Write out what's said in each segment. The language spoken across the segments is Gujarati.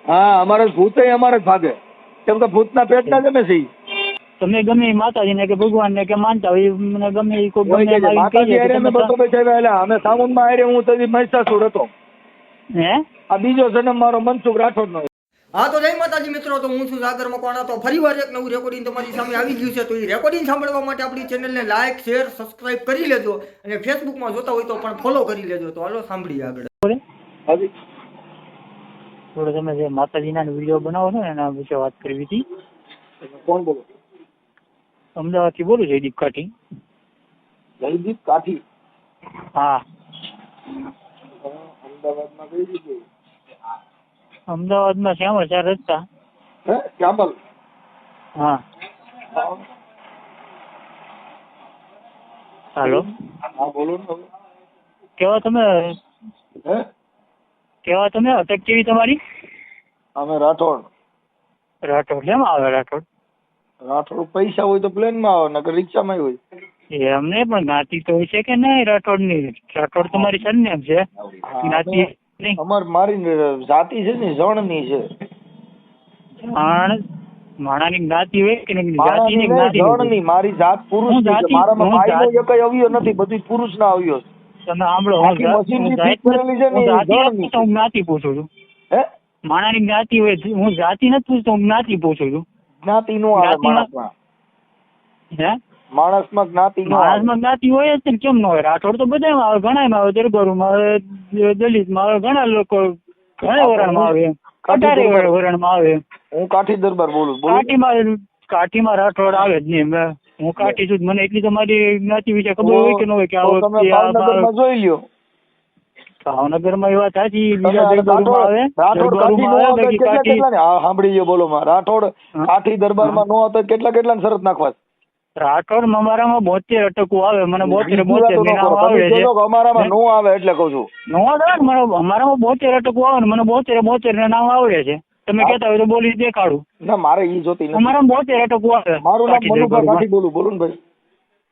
હા, અમારે ભૂત અમારે જ ભાગે, કેમ કે ભૂતના પેટના જમે છે ઈ. તમે ગમે એ માતાજીને કે ભગવાનને કે માનતા હોય મને ગમે એ કોઈ કોઈ ગમે કે એમ આવીને કહી માતાજી જાય હારે તો અમે તમે બસો બેઠા એટલે અમે સામુંડમાં હારે હું તો મહિષાસુર હતો. હે આ બીજો જન્મ મારો મનસુખ રાઠોડનો. હા તો જય માતાજી મિત્રો, તો હું છું સાગર મકવાણા. તો ફરીવાર એક નવું રેકોર્ડિંગ તમારી સામે આવી ગયું છે. તો એ રેકોર્ડિંગ સાંભળવા માટે આપણી ચેનલને લાઈક, શેર, સબસ્ક્રાઇબ કરી લેજો અને ફેસબુકમાં જોતા હોય તો પણ ફોલો કરી લેજો. તો હાલો સાંભળીએ આગળ. હાજી. થોડો તમે જે માતાજીના વિડીયો બનાવો છો ને એના વિશે વાત કરવી હતી. કોણ બોલો? અમદાવાદથી બોલું છું, જયદીપ કાઠી. જયદીપ કાઠી? હા. અમદાવાદમાં કઈ જગ્યાએ? અમદાવાદમાં શ્યામળ 4 રસ્તા. હે, શ્યામલ? હા. હાલો. હા બોલો ને હવે. કેવા તમે હે? કેવા તમે અટક કેવી તમારી? અમે રાઠોડ. રાઠોડ કેમ આવે રાઠોડ? રાઠોડ પૈસા હોય તો પ્લેનમાં આવે, નકર રિક્ષામાં હોય. એમને પણ જ્ઞાતિ તો હોય છે કે નહીં રાઠોડની? રાઠોડ તમારી સરનેમ છે, જ્ઞાતિ નહીં. મારી જાતિ છે ને જણની છે. માણાની જ્ઞાતિ હોય કે નહીં? જાતિની માણસની જ્ઞાતિ જણની. મારી જાત પુરુષની છે. મારામાં ભાઈનો એકય અવયવ નથી, બધી પુરુષના અવયવ છે. તમે સાંભળો, આખી મશીનની ફિટ કરેલી છે ને એ જણની. હું જ્ઞાતિ પૂછું છું. હે? માણાની જ્ઞાતિ હોય, હું જાતિ નથી પૂછતો, હું જ્ઞાતિ પૂછું છું. જ્ઞાતિ નો આવે માણસમાં. હે? માણસમાં જ્ઞાતિ નો આવે. માણસમાં જ્ઞાતિ હોય જ ને, કેમ ન હોય? રાઠોડ તો બધામાં આવે, ઘણામાં આવે, દરબારોમાં આવે, દલિતમાં આવે, ઘણા લોકો ઘણા વરણમાં આવે, કટારે વરણમાં આવે. હું કાઠી દરબાર બોલું. કાઠીમાં રાઠોડ આવે જ નહીં. હું કાઠી છું, મને એટલી તમારી જ્ઞાતિ વિશે ખબર હોય કે ન હોય? કે તમે ભાવનગરમાં જોઈ લ્યો. ભાવનગરમાં એવા સાચી બીજા દરબારોમાં આવે, દરબારોમાં આવે, બાકી કાઠી. સાંભળી લ્યો, બોલો માં. રાઠોડ કાઠી દરબારમાં નો હતો, કેટલા શરત નાખવા? રાઠોડ અમારામાં 72 અટકું આવે, મને 72 નામ આવે છે. અમારામાં નો આવે એટલે કઉ છું. નો આવે ને, અમારામાં 72 અટકું આવે ને મને 72 ના નામ આવડે છે. તમે કહેતા હોય તો બોલી દેખાડું. ના, મારે ઈ જોતી નથી. અમારામાં 72 અટકું આવે. મારું નામ મનુભા કાઠી બોલું. બોલો ને ભાઈ.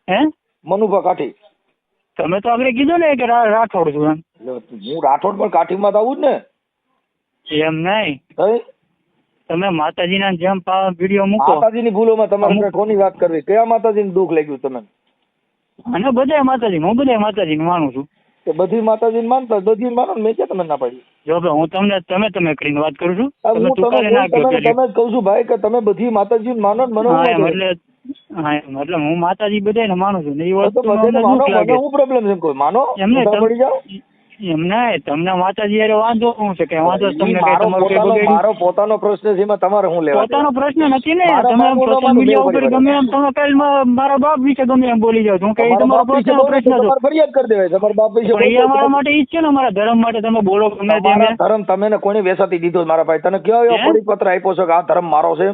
હે? મનુભા કાઠી. તમે તો આગળ કીધું ને કે રાઠોડ છું એમ. હું રાઠોડ પણ કાઠીમાં તો આવું જ ને. એમ નહીં. તમે માતાજીના જેમ વિડીયો મૂકો. માતાજીની ભૂલોમાં તમારે કોની વાત કરવી? કયા માતાજીને દુઃખ લાગ્યું તમને? અને બધા માતાજી, હું બધા માતાજીને માનું છું. કે બધી માતાજીને માનતા, બધી માનો ને, મેં ક્યાં તમને ના પાડી? જો હું તમને તમે કરીને વાત કરું છું. તમે જ કહું છું ભાઈ કે તમે બધી માતાજીને માનો ને. મને એટલે હું માતાજી બધાને માનું છું ને એ વસ્તુ હું પ્રોબ્લેમ છે કોઈ માનો એમને પડી જાઓ. એમને તમને માતાજી યારે વાંધો શું છે? કે વાંધો તમને મારો પોતાનો પ્રશ્ન છે, એમાં તમારે શું લેવા? પોતાનો પ્રશ્ન નથી ને. તમે સોશિયલ મીડિયા ઉપર ગમે એમ તમે કાલ મારા બાપ વિશે ગમે એમ બોલી જાવ. હું કઈ તમારો પોતાનો પ્રશ્ન છે, ફરિયાદ કરી દેવાય. તમારા બાપ વિશે એ અમારા માટે ઈ જ છે ને, અમારા ધર્મ માટે તમે બોલો ગમે તેમ. ધર્મ તમે કોને વેસાતી દીધો મારા ભાઈ? તને કયો એવો પરિપત્ર આપ્યો છે કે આ ધર્મ મારો છે?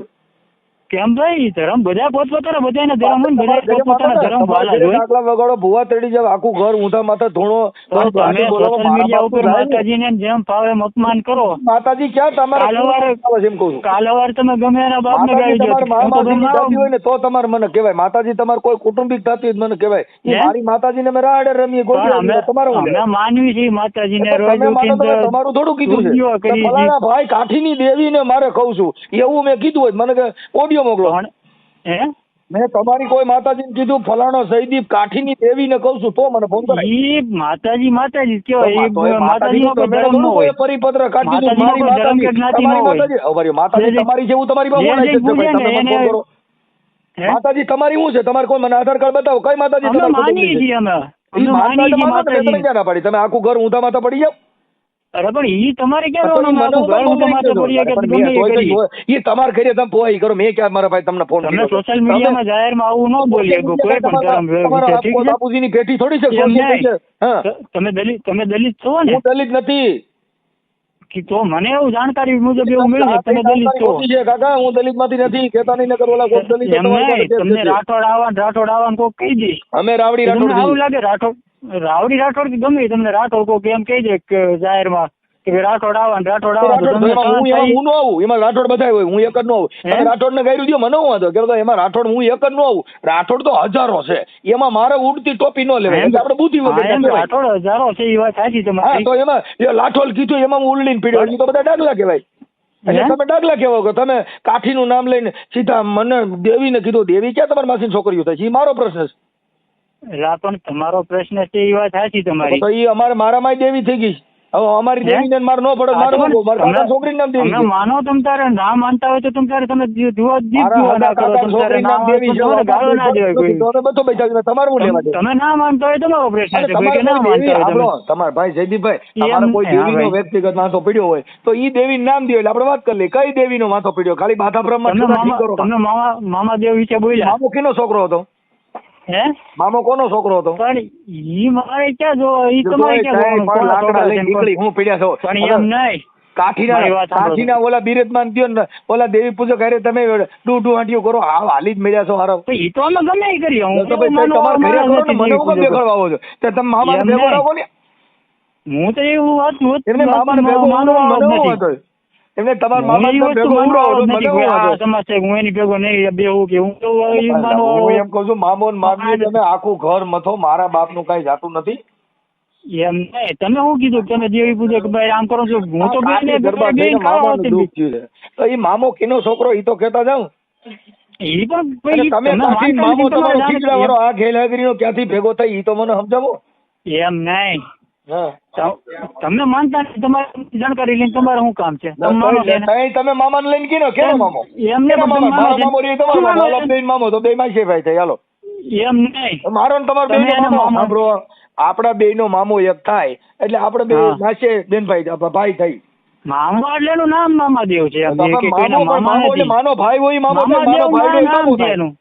કેમ ભાઈ? ધર્મ બધા પોતપોતાના બધાના ધર્મ હોય, બધા પોતપોતાના ધર્મ વાલા હોય. આટલા વગાડો ભૂવા તડી જાવ, આખું ઘર ઊંધા માથે ધોણો. તમે સોશિયલ મીડિયા ઉપર માતાજીને જેમ ફાવે એમ અપમાન કરો. માતાજી ક્યાં તમારે? કાલવાર તમે ગમે એના બાપને ગાળી દો હોય ને તો તમારે મને કહેવાય. માતાજી તમારે કોઈ કુટુંબિક થતી હોય મને કહેવાય. મારી માતાજીને અમે રાડે રમીએ. અમે માનવી છીએ માતાજીને. તમારું થોડું કીધું છે ભાઈ? કાઠીની દેવીને મારે કહું છું એવું મેં કીધું હોય મને કે ઓડિયો મોકલો. મેં તમારી કોઈ માતાજીને કીધું ફલાણો જયદીપ કાઠીની દેવીને કહું છું તો મને ફોન કરાય. માતાજી કેવાય? માતાજીનો કોઈ ધર્મ ન હોય. પરિપત્ર કાઢી માતાજી તમારી જેવું તમારી બાબુ. માતાજી તમારી શું છે? તમારે કોઈ મને આધાર કાર્ડ બતાવો. કઈ માતાજી? માનીએ છીએ અમે. તમે આખું ઘર ઊંધા માથા પડી જાવ. અરે પણ ઈ તમારે ક્યાં તમારે ઘરે તમે પોઈ કરો. મેં ક્યાં મારા ભાઈ તમને ફોન કર્યો? સોશિયલ મીડિયામાં જાહેરમાં આવું ન બોલીએ કોઈ પણ ધર્મ. બાપુજીની પેટી થોડી છે. તમે દલિત છો ને? હું દલિત નથી. તો મને એવું જાણકારી મુજબ એવું મળ્યું તમે દલિત છો. કાકા હું દલિત માંથી નથી કેતા. નહીં નગર ઓલા કોઈ દલિત તમને રાઠોડ આવવાનું કોક કહી દે. અમે રાવડી રાઠોડ આવું લાગે. રાવડી રાઠોડ કે ગમે તમને રાઠોડ કોક એમ કહી દે કે જાહેરમાં કે રાઠોડ આવવાનું હું નો આવું. એમાં રાઠોડ બધા હોય, હું એક જ નો આવું. રાઠોડ ને ગાયરું દો મને હું વાંધો કે એમાં રાઠોડ હું એક જ નો આવું. રાઠોડ તો હજારો છે, એમાં મારે ઉડતી ટોપી નો લેવાય. આપણે બુદ્ધિ વગર રાઠોડ હજારો છે એ વાત સાચી તમારી. તો એમાં લાઠોડ કીધું એમાં હું ઉલ્લીને પીડ્યો તો બધા ડાગલા કહેવાય. એટલે તમે ડાગલા કેવો કે તમે કાઠીનું નામ લઈને સીધા મને દેવીને કીધું. દેવી ક્યાં તમારી માસીની છોકરીઓ થાય છે? એ મારો પ્રશ્ન છે. એટલે પણ તમારો પ્રશ્ન છે એ વાત સાચી તમારી. તો એ મારામાં દેવી થઈ ગઈ. હવે અમારી દેવીને માર ન પડે. મારા છોકરીનું નામ દેવી. માનો તમ તારે ના માનતા હોય તો તમ તારે તમે તમારું લેવા દે. તમે ના માનતા હોય તમારો પ્રશ્ન છે. તમારા ભાઈ જયદીપભાઈ તમારો કોઈ દેવીનો વ્યક્તિગત માથો પડ્યો હોય તો ઈ દેવી નામ દે એટલે આપણે વાત કરી લઈએ. કઈ દેવીનો માથો પડ્યો? ખાલી બાધા બ્રહ્મા. તમે મામા દેવ વિશે બોલ્યા. મામો કેનો છોકરો હતો? હે મામો કોનો છોકરો હતો? પણ ઈ મારે ક્યાં જો ઈ તમારે ક્યાં લાકડા લઈને નીકળી હું પડ્યા છો. પણ એમ નહીં. કાઠીના ઓલા બિરજમાન થયો ને ઓલા દેવી પૂજક હારે તમે ડૂ હાંટીઓ કરો. હાલી જ મળ્યા છો હારો. ઈ તો અમે ગમે ઈ કરીએ. હું તમારે ઘરે કરો ને મને હું દેખાડવા આવો છો તો તમે મામાને ભેગો રાખો ને. હું તો એવું વાત એમને મામાને ભેગો હતો. એમને તમારા મામા હું એની ભેગો નહીં બેહું કે હું એમ કઉ છું મામો ને મામી તમે આખું ઘર મથો. મારા બાપ નું કઈ જાતું નથી. એમ નહીં. તમે શું કીધું તમે દેવી પૂજક ભાઈ આમ કરો છો? હું તો તો એ મામો કિનો છોકરો ઈ તો કેતા જાઉં. ઈ પણ તમે મામો તમારો ખીચડા વાળો આ ઘેલાગરીનો ક્યાંથી ભેગો થાય ઈ તો મને સમજાવો. એમ નહીં. તમે માનતા નથી. તમારે જાણકારી લઈને તમારે શું કામ છે? તમે મામાને લઈને કીનો કેનો મામો? એમને મામો તો બે માં છે ભાઈ થાય. હાલો એમ નહીં. મારો ને તમારો બે સાંભળો. આપડા બે નો મામો એક થાય એટલે આપડે બે માસે બેન ભાઈ થાય. મામા એટલે એનું નામ મામાદેવ છે. માનો ભાઈ હોય મામો.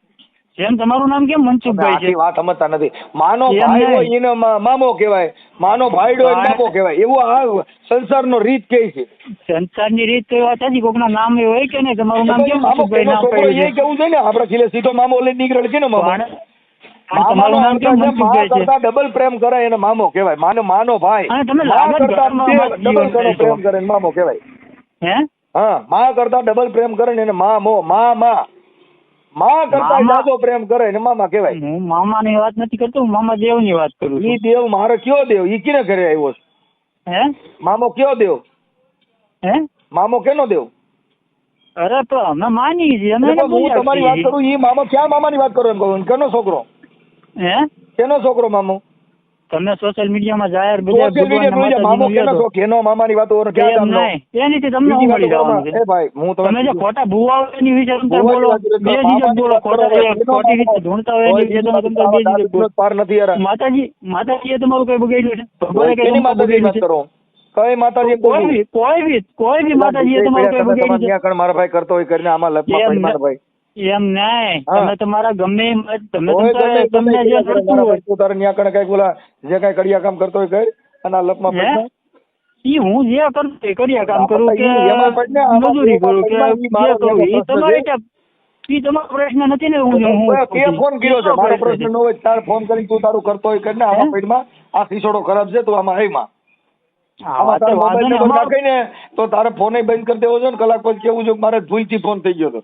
જેમ તમારું નામ કેમ મનસુખભાઈ છે? વાત સમજતા નથી. માનો ભાઈ હોય એને મામો કહેવાય. માનો ભાઈડો હોય બાપો કહેવાય. એવું આ સંસારનો રીત કે છે. સંસારની રીત તો વાત સાચી. કોકના નામ એવું હોય કે નહીં? તમારું નામ કેમ મનસુખભાઈ નામ પડ્યું છે? કેવું છે ને આપડે ખીલે સીધો મામો લઈને નીકળે છે ને મામો. તમારું નામ કેમ મનસુખભાઈ છે? ડબલ પ્રેમ કરે એને મામો કહેવાય. માનો ભાઈ ડબલ પ્રેમ કરે મામો કહેવાય. હે હા માં કરતા ડબલ પ્રેમ કરે ને એને મામો. માં કરતા જાજો પ્રેમ કરે ને મામા કહેવાય. હું મામાની વાત નથી કરતો. હું મામા દેવની વાત કરું છું. ઈ દેવ મારો કયો દેવ? ઈ કિને ઘરે આવ્યો છે? હે મામો કયો દેવ? હે મામો કેનો દેવ? અરે તો અમે માની છીએ. હું તમારી વાત કરું. ઈ મામો ક્યાં મામાની વાત કરો એમ કહું? કેનો છોકરો? હે કેનો છોકરો મામો? તમે સોશિયલ મીડિયામાં જાહેર મામો કેનો મામાની વાતો એનીથી તમને હું મળી જવાનું છે? ભાઈ હું તમે જે ખોટા ભૂવાઓ એની વિશે તમે બોલો. બે જીજક બોલો. ખોટી રીતે ઢૂંઢતા હોય એની વિશે તમે બે જીજક બોલો. પાર નથી યાર. માતાજીએ તમારું કઈ બગાડ્યું છે? કઈ માતાજી વાત કરો? કઈ માતાજી? કોઈ બી માતાજીએ તમારું કઈ બગાડ્યું છે? મારા ભાઈ કરતો હોય કરીને આમાં લપમાં મારા ભાઈ એમ નહીં. તમે તમારા ગમે તમને જે કરતું હોય તારે ન્યા કણે કઈ બોલા જે કઈ કડિયા કામ કરતો હોય કર અને લપમાં ઈ હું જે કરતો કડિયા કામ કરું કે મજૂરી કરું કે જે કરું એ તમારે ઈ તમારો પ્રશ્ન નથી ને. હું ફોન કર્યો છે. મારો પ્રશ્ન ન હોય તારે ફોન કરી તું તારું કરતો હોય કરીને આમાં પેટમાં આ શીશોડો ખરાબ છે તું આમાં હઈમાં નાખીને તો તારે ફોન બંધ કરી દેવો છે ને. કલાક પછી કેવું છે મારે ભૂલથી ફોન થઈ ગયો હતો.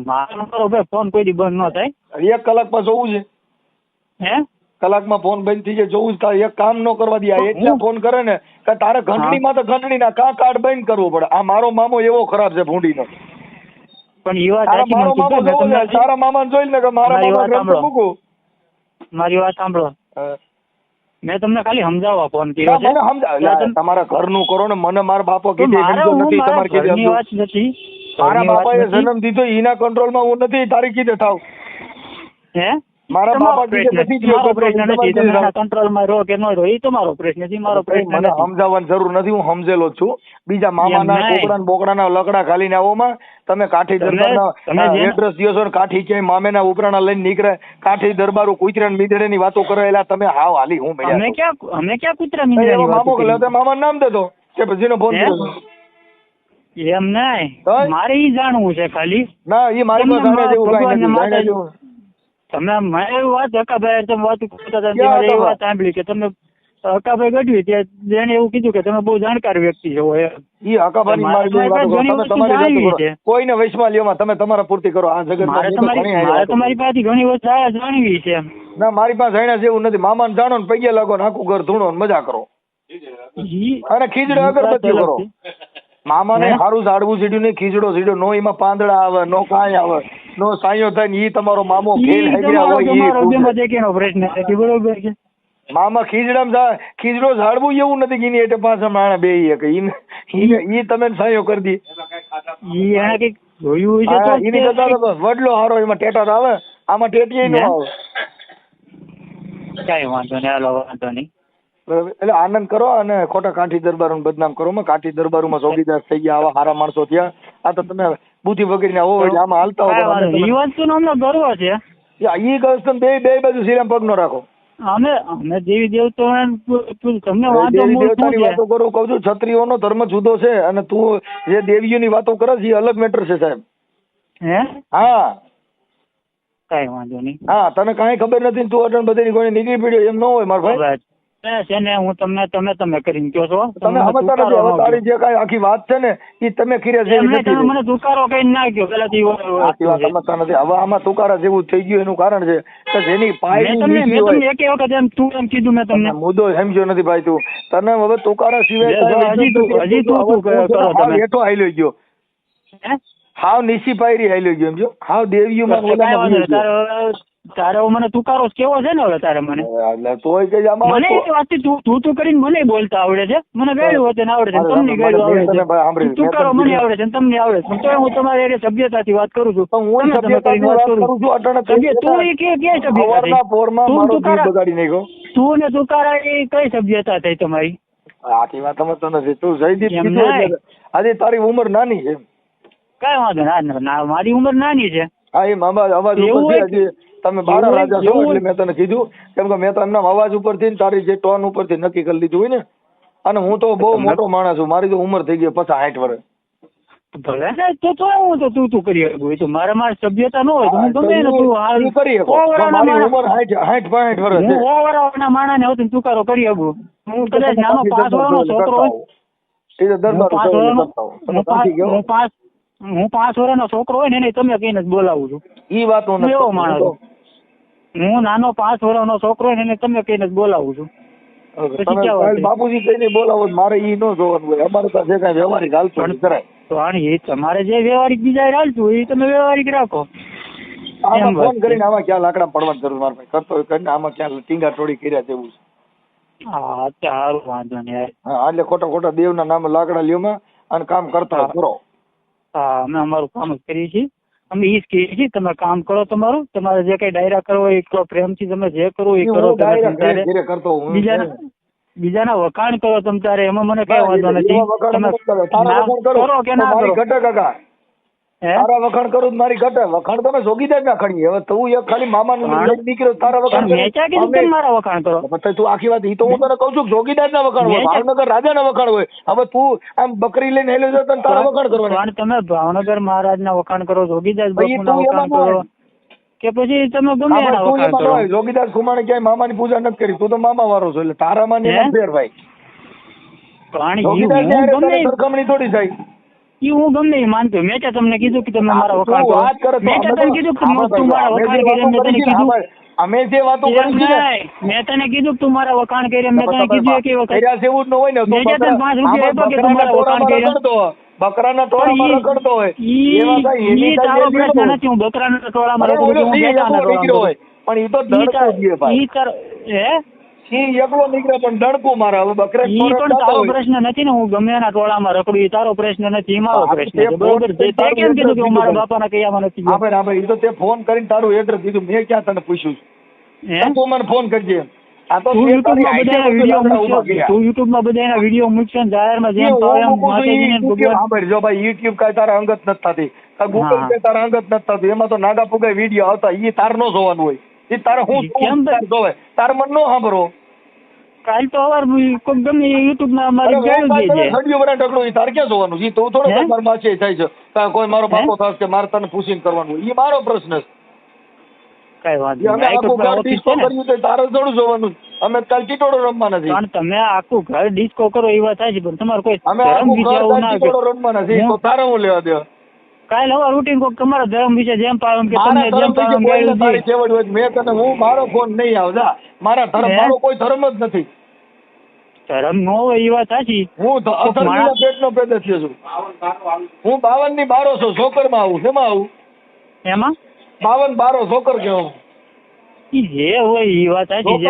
મારો ફોન કોઈ દી બંધ ન થાય. 1 કલાકમાં જોવું છે. હે કલાકમાં ફોન બંધ થઈ જાય જોવું જ. એક કામ ન કરવા દે. એટલા ફોન કરે ને કે તારે ઘંટડીમાં તો ઘંટડી ના કાર્ડ બંધ કરવું પડે. આ મારો મામો એવો ખરાબ છે ભૂંડીનો. પણ એ વાત તારા મામા જોઈ ને કે મારા મૂકું. મારી વાત સાંભળો. મેં તમને ખાલી સમજાવવા ફોન કર્યો છે. તમારા ઘરનું કરો ને. મને મારા બાપો કીધું વાત નથી. મારા બાપાએ જન્મ દીધો એના કંટ્રોલમાં હું નથી. તારી કીધે થાવ. હે મારા બાપા કંટ્રોલમાં રહો કે ન રહો એ તમારો પ્રશ્ન છે. મારો પ્રશ્ન મને સમજાવવાની જરૂર નથી. હું સમજેલો જ છું. બીજા મામાના કોકડા બોકડાના લકડા ખાલીને આવોમાં તમે કાઠી દરબારના એડ્રેસ દો છો. કાઠી ક્યાંય મામેના ઉપરાણા લઈને નીકળે. કાઠી દરબારો કુતરા મીંદડે ની વાતો કરેલા તમે હાવ હાલી હું અમે ક્યાં કુતરા મીંદડે મામો મામા નામ દેતો કે પછી ફોન કર્યો એમ નહીં. મારે ઈ જાણવું છે ખાલી. ના ઈ મારી પાસે તમે મેં વાત હકાભાઈ તમે વાત કરતા હતા એ વાત સાંભળી કે તમે હકાભાઈ ગઢવી ત્યાં એને એવું કીધું કે તમે બહુ જાણકાર વ્યક્તિ છો. ઈ હકાભાઈ કોઈને વૈશમાં લ્યોમાં તમે તમારા પૂર્તિ કરો. આ જગત તમારી પાસે ઘણી વસ્તુ જાણવી છે. ના મારી પાસે જાણ્યા છે એવું નથી. મામાને જાણો ને પગે લાગો ને આખું ઘર ધૂણો ને મજા કરો અને ખીજડે અગરબત્તી કરો. મામાને સારું ઝાડવું સીડ્યું ને ખીચડો સીડ્યો નો એમાં પાંદડા આવે નો કાંઈ આવે નો સાયો થાય ને ઈ તમારો મામો ફેલ હેગ્યા હોય પ્રશ્ન છે બરોબર છે મામા ખીચડો ઝાડવું એવું નથી કે એની એટલે પાછા માણા બે ઈ તમે સાયો કરી દી ઈ એને કઈક જોયું છે તો એની કરતા વડલો હારો એમાં ટેટા આવે આમાં ટેટીએ ન આવે કઈ વાંધો નહીં હાલો વાંધો નહીં એટલે આનંદ કરો અને ખોટા કાઠી દરબારો બદનામ કરો કાઠી દરબારોમાં ચોકીદાર થઈ ગયા આવા સારા માણસો થયા આ તો તમે બુદ્ધિ વગેરે ના હોય આમાં હાલતા હોય એ વસ્તુ નો અમને ગર્વ છે ઈ ગસ્ત બે બાજુ શ્રીરામ પગ નો રાખો અમે દેવી દેવતો તમને વાતો કરું કઉ છું ક્ષત્રિયોનો ધર્મ જુદો છે અને તું જે દેવીઓની વાતો કરે છે એ અલગ મેટર છે સાહેબ હા કઈ વાંધો નહીં હા તને કાંઈ ખબર નથી તું અટણ બધી કોઈ નીકળી પડ્યો એમ ન હોય મારો ભાઈ છે ને હું તમને તમે કરીને કહો છો તમે સમજતા નથી હવે તારી જે કાંઈ આખી વાત છે ને એ તમે કર્યા છે મને તુકારો કઈ ના ગયો પેલાથી સમજતા નથી હવે આમાં તુકારા જેવું થઈ ગયું એનું કારણ છે કે જેની પાય તમને એક વખત એમ તું એમ કીધું મેં તમને મુદ્દો સમજ્યો નથી ભાઈ તું તને હવે તુકારા સિવાય હજી તું હેઠો હાલ્યો ગયો હાવ નીસી પાયરી હાલ્યો ગયો એમ જો હાવ દેવીઓમાં તારે મને તુકારો કેવો છે ને હવે તારે મને મને વાતથી તું કરીને મને બોલતા આવડે છે મને ગાયું વચન આવડે છે તમને ગાયું આવડે છે તુકારો મને આવડે છે તમને આવડે છે તો હું તમારી સભ્યતાથી વાત કરું છું તું એ કે તું ને તુકારા એ કઈ સભ્યતા થઈ તમારી આખી વાત સમજતો નથી તું જયદીપ આજે તારી ઉંમર નાની છે કઈ વાંધો ના મારી ઉંમર નાની છે હા એ મામા અવાજ ઉપર તમે બારા રાજા છો એટલે મેં તને કીધું કેમ કે મેં તો એમના અવાજ ઉપરથી તારી જે ટોન ઉપરથી નક્કી કરી લીધું હોય ને અને હું તો બહુ મોટો માણસ છું મારી તો ઉંમર થઈ ગઈ 50-60 વર્ષ ભલે તો હું તો તું કરી શકું તો મારી સભ્યતા ન હોય તો હું ગમે તું કરી મારી ઉંમર 60-65 વર્ષ હું ઓવરના માણસ ને હોતું તુકારો કરી શકું હું કદાચ નાનો 5 વર્ષનો છોકરો હું 5 વર્ષનો છોકરો હોય ને તમે કહીને જ બોલાવું છું ઈ વાત હું એવો માણસ હું નાનો 5 વર્ષનો છોકરો હોય ને તમે કહીને જ બોલાવું છું બાપુજી કઈને બોલાવો મારે ઈ ન જોવાનું હોય અમારે તો જે કઈ વ્યવહારિક હાલતું કરાય તો એ તમારે જે વ્યવહારિક બીજા હાલતું એ તમે વ્યવહારિક રાખો ફોન કરીને આમાં ક્યાં લાકડા પડવાની જરૂર મારા ભાઈ કરતો હોય કરીને આમાં ક્યાં ટીંગા ટોળી કર્યા જેવું છે હા સારું વાંધો નહીં હા એટલે ખોટા દેવના નામે લાકડા લ્યોમાં અને કામ કરતા કરો હા અમે અમારું કામ જ કરીએ છીએ અમે ઈ જ કહીએ છીએ તમે કામ કરો તમારું તમારે જે કઈ ડાયરા કરવો એ કરો પ્રેમથી તમે જે કરો એ કરો બીજાના વખાણ કરો તમે તારે એમાં મને કઈ વાંધો નથી કરો કે ના કરો તારા વખાણ કરું મારી ઘટે વખાણ તમે જોગીદાર ના ખણી હવે તું એક ખાલી મામાનું નીકળ્યો તારા વખાણ મારા વખાણ કરો તું આખી વાત ઈ તો હું તને કઉ છું જોગીદાર ના વખાણ હોય ભાવનગર રાજા ના વખાણ હોય હવે તું આમ બકરી લઈને હેલો છો તને તારા વખાણ કરવાનું તમે ભાવનગર મહારાજ ના વખાણ કરો જોગીદાર બાપુ ના વખાણ કરો કે પછી તમે ગમે એના વખાણ કરો જોગીદાર કુમારે ક્યાંય મામાની પૂજા નથી કરી તું તો મામા વાળો છો એટલે તારામાં ને ફેર ભાઈ સરખામણી થોડી થાય હું ગમે એ માનતો મેં તમને કીધું કે તમે મારા વખાણ કરો મેં તને કીધું કે તું મારા વખાણ કરી મેં તને કીધું અમે જે વાતો કરી મેં તને કીધું તું મારા વખાણ કરી મેં તને કીધું કે વખત એવું જ ન હોય ને મેં તને 5 રૂપિયા આપ્યો કે તું મારા વખાણ કરી બકરાના ટોળામાં રખડતો હોય ઈ તારો પ્રશ્ન નથી હું બકરાના ટોળામાં રખડું છું પણ ઈ તો દડકો દીએ ભાઈ ઈ તાર સિંહ એકલો નીકળે પણ દડકું મારે હવે બકરા ઈ પણ તારો પ્રશ્ન નથી ને હું ગમે એના ટોળામાં રખડું ઈ તારો પ્રશ્ન નથી મારો પ્રશ્ન છે બરોબર તે કેમ કીધું કે હું મારા બાપાના કયામાં નથી ગયો હા ઈ તો તે ફોન કરીને તારું એડ્રેસ દીધું મેં ક્યાં તને પૂછ્યું તું મને ફોન કરજે આ તો યુટ્યુબ માં બધા એના વિડીયો મૂકશે જાહેરમાં જેમ જો ભાઈ યુટ્યુબ કઈ તારા અંગત નથી થતી ગૂગલ પે તારા અંગત નથી થતું એમાં તો નાગા પુગાઈ વિડીયો આવતા ઈ તાર નો જોવાનું હોય ઈ તારે હું જોવે તાર મન નો સાંભળો કાલ તો અવાર ગમે યુટ્યુબ માં અમારી ઘડિયો બરા ઢગલો ઈ તાર ક્યાં જોવાનું ઈ તો થોડો ઘરમાં છે થાય છે કોઈ મારો બાપો થશે કે મારે તને પૂછીને કરવાનું ઈ મારો પ્રશ્ન છે કઈ વાંધો તારે થોડું જોવાનું અમે કાલ ચીટોડો રમવા નથી તમે આખું ઘર ડિસ્કો કરો એ વાત થાય છે પણ તમારે કોઈ રમવા નથી તો તારે હું લેવા દેવા કાલ હવે રૂટીન કોક તમારા ધર્મ વિશે જેમ પાલન કે તમને જેમ પાલન કર્યું તારી છેવડ હોય મેં તને હું મારો ફોન નહીં આવજા મારા ધર્મ મારો કોઈ ધર્મ જ નથી ધર્મ નો હોય એ વાત સાચી. હું પેટનો પેદા થયો છું. હું 52 ની 12 છું. છોકરમાં આવું શેમાં આવું? એમાં 52 છોકર કેવું જે હોય એ વાત સાચી છે.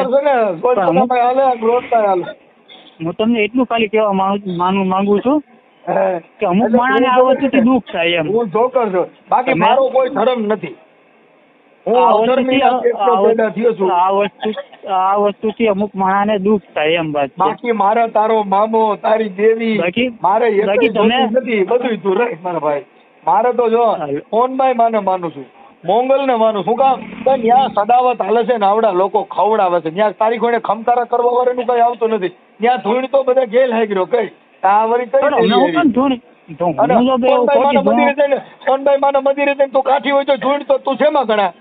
હું તમને એટલું ખાલી કહેવા માંગુ છું કે અમુક માણસને આ વસ્તુથી દુઃખ થાય એમ. હું જોકર છું, બાકી મારો કોઈ ધર્મ નથી. આ વસ્તુથી અમુક માણસને દુઃખ થાય એમ વાત. બાકી મારે તારો મામો તારી દેવી મારે નથી, બધું તું રહે મારા ભાઈ. મારે તો જો ફોનભાઈ માને માનું છું, મોંગલ ને માનું. શું કામ? ત્યાં સદાવત હાલે છે ને આવડા લોકો ખવડાવે છે. ત્યાં તારી કોઈને ખમકારા કરવા વાળાનું કઈ આવતું નથી. ત્યાં ધૂળ તો બધા ગેલ હાગ્યો કઈ આ વળી કઈ સોનભાઈ માને મંદિરે જઈને તું કાઠી હોય તો ધૂળ તો તું શેમાં ગણા?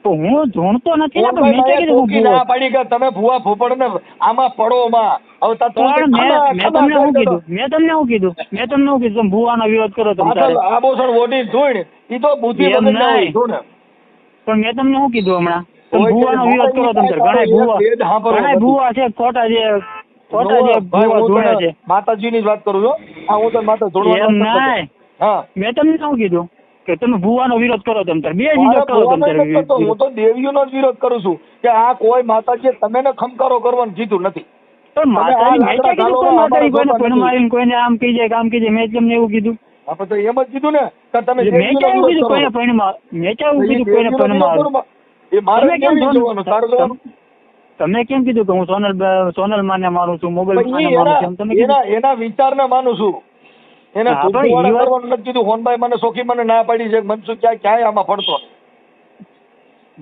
તો હું ધૂણતો નથી ને. પાડી કે તમે ભૂવા ફૂફડ ને આમાં પડો માં. મેં તમને શું કીધું તમે ભૂવાનો વિરોધ કરો તમે આબોસણ વોટી ધૂળ ઈ તો બુદ્ધિ પણ મેં તમને શું કીધું હમણાં? તમે ભૂવાનો વિરોધ કરો તમે. ઘણા ભૂવા છે ખોટા જે ભૂવા છે. માતાજી ની જ વાત કરું છું. હું તો માતા જોડવા. હા મેં તમને શું કીધું કે તમે ભૂવાનો વિરોધ કરો તમે. બે વિરોધ કરો તમે. હું તો દેવીઓનો જ વિરોધ કરું છું કે આ કોઈ માતાજી તમે ખમકારો કરવાનું કીધું નથી. પણ માતાજી કોઈને આમ કહી જાય આમ કહી જાય. મેં તમને એવું કીધું? આપણે તો એમ જ કીધું ને કે તમે મેં ક્યાં એવું કીધું કોઈને પૈણમાં? મેં ક્યાં એવું કીધું કોઈને પૈણમાં? તમે કેમ કીધું કે હું સોનલ માને માનું છું, મોગલ માને માનું છું? એના વિચારને માનું છું. એને કરવાનું નથી કીધું. હોનભાઈ મને સોખી મને ના પાડી છે. મનસુખ ક્યાંય આમાં પડતો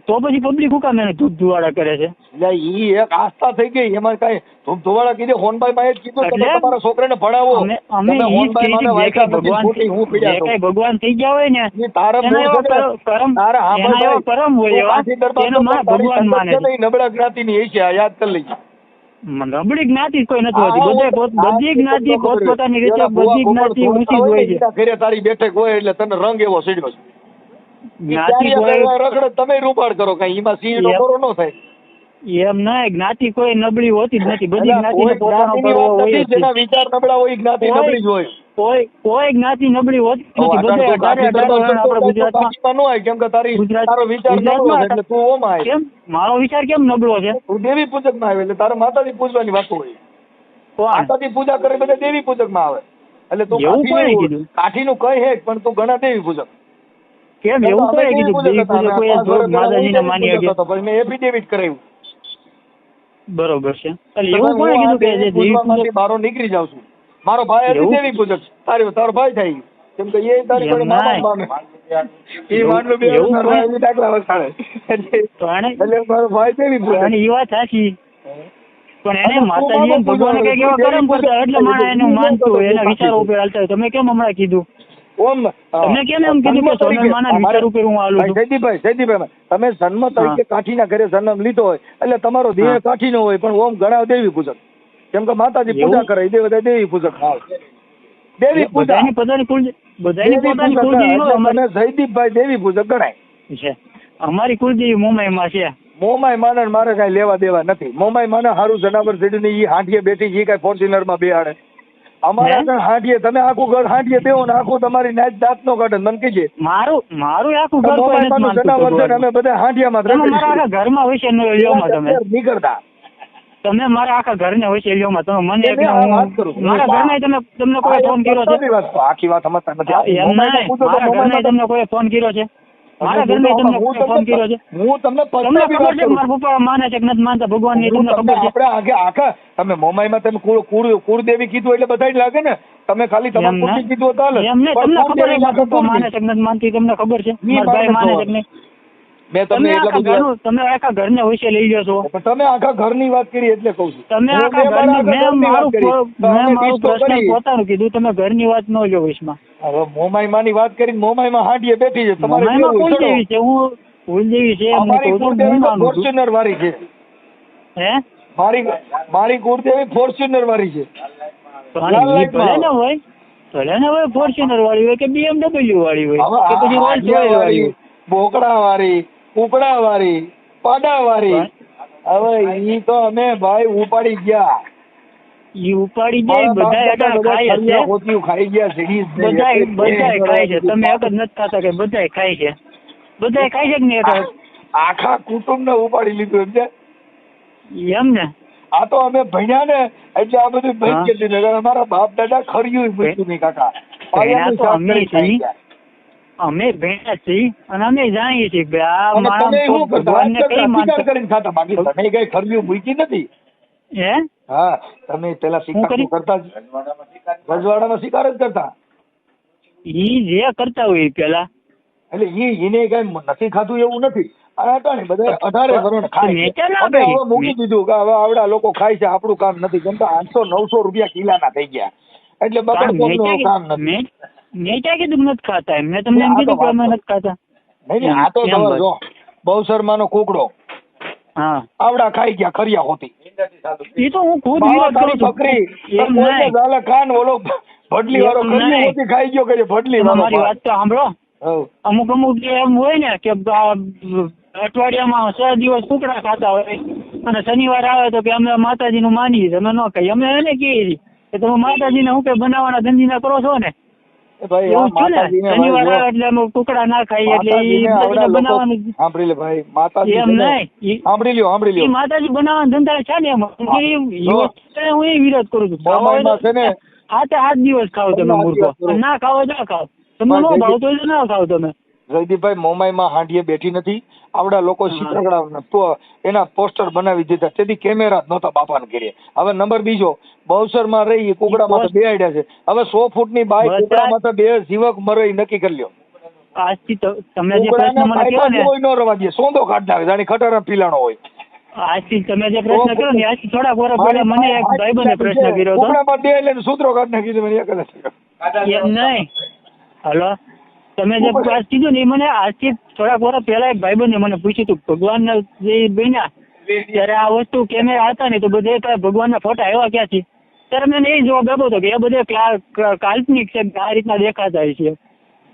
તો પછી પબ્લિક હું કામ એને ધૂપ ધુવાડા કરે છે? ઈ એક આસ્થા થઈ ગઈ. એમાં કઈ ધૂપ ધુવાડા કીધું. હોનભાઈ માં જ કીધું તમારા છોકરાને ભણાવો. ભગવાન થઈ ગયા હોય ને કરમ હોય ભગવાન માને. નબળા જ્ઞાતિ ની છે યાદ કરી લઈએ. નબળી જ્ઞાતિ કોઈ નથી હોતી. બધી જ્ઞાતિ પોતપોતાની રીતે બધી જ્ઞાતિ ઊંચી જ હોય છે. ઘરે તારી બેઠક હોય એટલે તને રંગ એવો સીડ્યો છે. જ્ઞાતિ રખડે તમે રૂપાડ કરો કઈ એમાં સિંહ ડોરો ન થાય. એમ ના, જ્ઞાતિ કોઈ નબળી હોતી જ નથી. બધી જ્ઞાતિને પોતાનો કરવો હોય. જેના વિચાર નબળા હોય જ્ઞાતિ નબળી જ હોય. કોઈ જ્ઞાતિ નબળી હોતી નથી. બધે આપણા ગુજરાતમાં ન હોય કેમ કે તારો વિચાર નબળો છે એટલે તું ઓમાં. કેમ મારો વિચાર કેમ નબળો છે? તું દેવી પૂજક માં આવે એટલે તારે માતાજી પૂજવાની વાત હોય. માતાજી પૂજા કરે બધા દેવી પૂજક માં આવે એટલે તું કાઠી નું કઈ હે પણ તું ઘણા દેવી પૂજક. કેમ એવું કોઈ કીધું? દેવી પૂજક કોઈ માતાજીને માની શકે? મેં એફિડેવિટ કરાવ્યું. બરોબર છે. એવું કોણે કીધું કે દેવી પૂજક બારો નીકળી જાવ છું? મારો ભાઈ હતી દેવી પૂજક. તારો ભાઈ થાય કેમ કે એ તારી કોઈ મામા માને એ માનલો બે એવી દાખલા વસાડે એટલે મારો ભાઈ દેવી પૂજક. એ વાત સાચી પણ એને માતાજી ભગવાન કઈ કેવા કરમ કરતા એટલે માણસ એને માનતું હોય એના વિચારો ઉપર હાલતા હોય. તમે કેમ હમણાં કીધું? તમે કેમ એમ કીધું કે સોનલ માના વિચાર ઉપર હું હાલું છું? જયદીપભાઈ તમે જન્મ તરીકે કાઠીના ઘરે જન્મ લીધો હોય એટલે તમારો દેહ કાઠી નો હોય પણ ઓમ ઘણા દેવી પૂજક. કેમ કે માતાજી પૂજા કરે બધા દેવી પૂજક. દેવી પૂજા જયદીપભાઈ દેવી પૂજક ગણાય છે. અમારી કુલદેવી મોમાઈ માં છે. મોમાઈ માને મારે કઈ લેવા દેવા નથી. મોમાઈ માને સારું જનાવર સીડી ની હાંઠીએ બેઠી એ કઈ ફોર્ચ્યુનર માં બેહાડે. અમારા ઘર હાંઠીએ તમે આખું ઘર હાંઠીએ બેહો ને આખું તમારી નાચ દાંત નો કાઢે મને કીજે. મારું આખું ઘર જનાવર છે અમે બધા હાંઠિયામાં ઘરમાં હોય છે તમે નીકળતા. તમે મારા આખા ઘરને હોય છે લ્યોમાં તમે મને મારા ઘરના તમને કોઈ ફોન કર્યો છે? આખી વાત સમજતા નથી. મારા ઘરના તમને કોઈ ફોન કર્યો છે? મારા ઘરના તમને ફોન કર્યો છે? હું તમને ખબર છે મારા પપ્પા માને છે કે નથી માનતા ભગવાન ની? તમને ખબર છે? આપણે આખા તમે મોમાઈમાં તમે કુળદેવી કીધું એટલે બધા જ લાગે ને. તમે ખાલી તમારું કુળદેવી કીધું તો હાલે. એમને તમને ખબર છે મારા પપ્પા માને છે કે નથી માનતી? તમને ખબર છે મારા ભાઈ માને છે કે નહીં? તમે આખા ઘરને હોશે લઈ લો છો. તમે આખા ઘરની વાત કરી એટલે કઉ છું. તમે આખા ઘરની મેં મારું પ્રશ્ન પોતાનું કીધું. તમે ઘરની વાત ન લો વિશમાં. હવે મોમાઈ માની વાત કરી. મોમાઈ માં હાંડીએ બેઠી છે. તમારે કુલદેવી છે. હું કુલદેવી છે. ફોર્ચ્યુનર વાળી છે. હે મારી કુળદેવી ફોર્ચ્યુનર વાળી છે. ભલે ને હોય ફોર્ચ્યુનર વાળી હોય કે BMW વાળી હોય કે પછી રોલ્સ રોયસ વાળી હોય. બોકડા વાળી, કુકડા વાળી, પાડા વાળી. હવે ઈ તો અમે ભાઈ ઉપાડી ગયા. ઈ ઉપાડી જાય બધા અટાણે ખાય છે ખાઈ ગયા સીડીઝ બધાય ખાય છે તમે એક જ નથી ખાતા કે બધાય ખાય છે કે નહીં આખા કુટુંબ ને ઉપાડી લીધું એમ ને આ તો અમે ભણ્યા ને એટલે આ બધું બંધ કરી દીધું અમારા બાપ દાદા ખર્યું પૂછ્યું નહીં કાકા અમે ભણ્યા છીએ અને અમે જાણીએ છીએ કે આ ભગવાનને કઈ માનતા કરીને ખાતા બાકી તમે કઈ ખર્યું મૂકી નથી હે હા તમે પેલા શિકાર કરતા રજવાડામાં શિકાર જ કરતા ઈ જે કરતા હોય પેલા એટલે એને કઈ નથી ખાતું એવું નથી બધા 18 કરોડ ખાય મૂકી દીધું કે હવે આવડા લોકો ખાય છે આપણું કામ નથી ગમતા 800-900 રૂપિયા કિલાના થઈ ગયા એટલે બગડ કામ નથી મેં ક્યાં કીધું નથી ખાતા મેં તમને એમ કીધું કે અમે નથી ખાતા નહીં આ તો જો બહુશર્માનો કુકડો હા આવડા ખાઈ ગયા ખરિયા હોતી એ તો હું ખુદ વિરોધ કરું છું કાન ઓલો ભડલી વાળો ખરી હોતી ખાઈ ગયો કે ભડલી મારી વાત તો સાંભળો અમુક એમ હોય ને કે અઠવાડિયામાં 6 દિવસ કુકડા ખાતા હોય અને શનિવાર આવે તો કે અમે માતાજીનું માનીએ અમે ન કહીએ અમે એને કહીએ કે તમે માતાજીને હું કે બનાવવાના ધંધીના કરો છો ને શનિવાર આવે એટલે અમે કુકડા ના ખાઈએ એટલે બનાવવાનું સાંભળી લે ભાઈ માતાજી એમ નહીં સાંભળી લ્યો માતાજી બનાવવાના ધંધા છે ને એમાં હું એ વિરોધ કરું છું આ તો 8 દિવસ ખાઓ તમે મૂર્ખો ના ખાઓ ના ખાઓ તમને ન ભાવતો ના ખાવ તમે જયદીપભાઈ મોમાઈમાં હાંડીએ બેઠી નથી આવડા લોકો શીતળગડા એના પોસ્ટર બનાવી દીધા તેથી કેમેરા જ નહોતા બાપાને ઘેરે હવે નંબર બીજો બહુસરમાં રહી કુકડામાં તો 2 આઈડિયા છે હવે 100 ફૂટની બાઈક કુકડામાં તો 2 જીવક મરે નક્કી કરી લ્યો આજથી તમે જે પ્રશ્ન મને કહ્યો ને કોઈ ન રવા દે સોંદો કાઢ નાખે જાણે ખટારા પીલાણો હોય આજથી તમે જે પ્રશ્ન કર્યો ને આજથી થોડા વર્ષ પહેલા મને એક ભાઈબંધે પ્રશ્ન કર્યો હતો કુકડામાં 2 એટલે સૂત્રો કાઢ નાખી મને એક જ એમ નહીં હલો તમે જે વાત કીધું ને મને આજથી થોડાક વર્ષ પહેલા એક ભાઈબંધે મને પૂછ્યું હતું ભગવાનના જે બન્યા ત્યારે આ વસ્તુ કેમેરા હતા ને તો બધે ભગવાનના ફોટા આવ્યા ક્યાંથી ત્યારે મને એ જવાબ આપ્યો હતો કે એ બધે કાલ્પનિક છે આ રીતના દેખાતા છે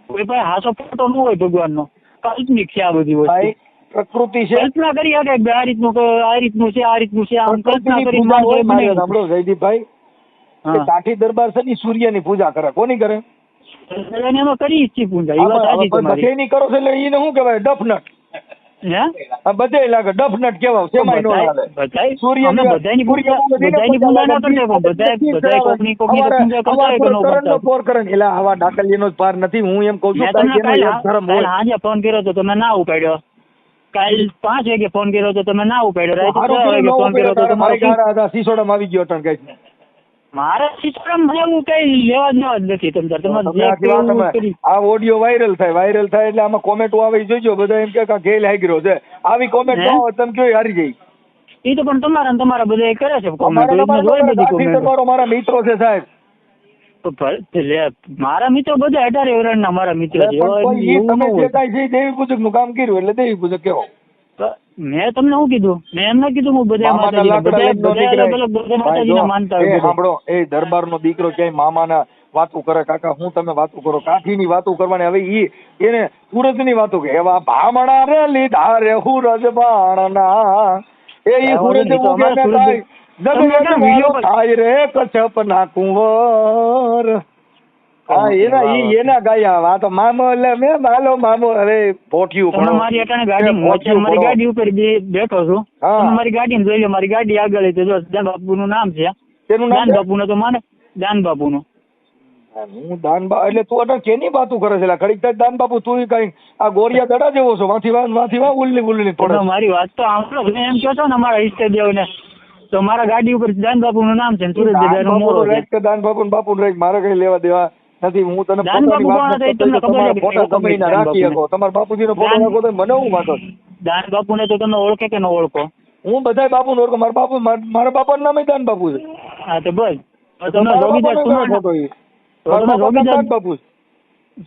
કોઈ પણ હાસો ફોટો ન હોય ભગવાનનો કાલ્પનિક છે આ બધી વસ્તુ પ્રકૃતિ છે કલ્પના કરી શકે આ રીતનું છે આમ કલ્પના કરી સાંભળો જયદીપભાઈ કાઠી દરબાર છે ને સૂર્યની પૂજા કરે કોની કરે એમાં કરી છીએ પૂજા એ વાત સાચી તમારી બધાની કરો છો એટલે એને શું કહેવાય ડફનટ બધે લાગે ડફનટ કેવાય સેમાય નો હાલે સૂર્ય બધાની પૂજા ના કરતા બધા કોકની પૂજા કરતા હોય કે નો કરતા પોર કરે એટલે આવા ડાકલીનો જ પાર નથી હું એમ કહું છું કાલ હાજે ફોન કર્યો તો તમે ના ઉપાડ્યો કાલ 5 વાગે ફોન કર્યો તો તમે ના ઉપાડ્યો રાતે 6 વાગે ફોન કર્યો તો તમારો સીસોડામાં આવી ગયો ટણ કઈ મારા સિસ્ટમ એવું કઈ લેવા જ નથી આ ઓડિયો વાયરલ થાય એટલે આમાં કોમેન્ટો આવે જોઈજો બધા એમ કે ગેલ હાઈગ્રો છે આવી કોમેન્ટ ન હોય તમે કયો હારી જાય એ તો પણ તમારા બધા કરે છે મારા મિત્રો છે સાહેબ મારા મિત્રો બધા 18 વર્ષના મારા મિત્રો છે તમે જે કાંઈ છે દેવી પૂજક નું કામ કર્યું એટલે દેવી પૂજક કેવો મેં તમને શું કીધું મેં એમ ના કીધું હું બધા માનતા હોય સાંભળો એ દરબાર નો દીકરો ક્યાંય મામાના વાતું કરે કાકા હું તમે વાતું કરો કાઠી ની વાતું કરવાની હવે એને સુરત ની વાતું કે એવા ભામણા રે લીધા રે હુરજ બાણના એ સુરત થાય રે કચ્છપ ના કુંવર એના ગાયા આ તો મામો એટલે મેં મામો અરે પોઠ્યું મારી અટાણે મારી ગાડી ઉપર બેઠો છું મારી ગાડી ને જોઈ લો મારી ગાડી આગળ દાન બાપુ નું નામ છે દાન બાપુ નો તો માને દાન બાપુ નું હું દાન બાપુ એટલે તું અટાણે કેની વાતું કરે છે ઘડીક દાન બાપુ તું કઈ આ ગોરિયા દડા જેવો છો વાથી ઉલ્લી પડે મારી વાત તો સાંભળો એમ કહો છો ને અમારા ઈષ્ટદેવ ને તો મારા ગાડી ઉપર દાન બાપુ નું નામ છે સુરજ દાન બાપુ રહી મારે કઈ લેવા દેવા નથી હું તને ફોટા કમાઈને રાખી શકો તમારા બાપુજી નો ફોટો રાખો તો મને હું વાંધો દાન બાપુ ને તો તમે ઓળખે કે ન ઓળખો હું બધા બાપુ ને ઓળખો મારા બાપા નું નામ દાન બાપુ છે હા તો બસ તમે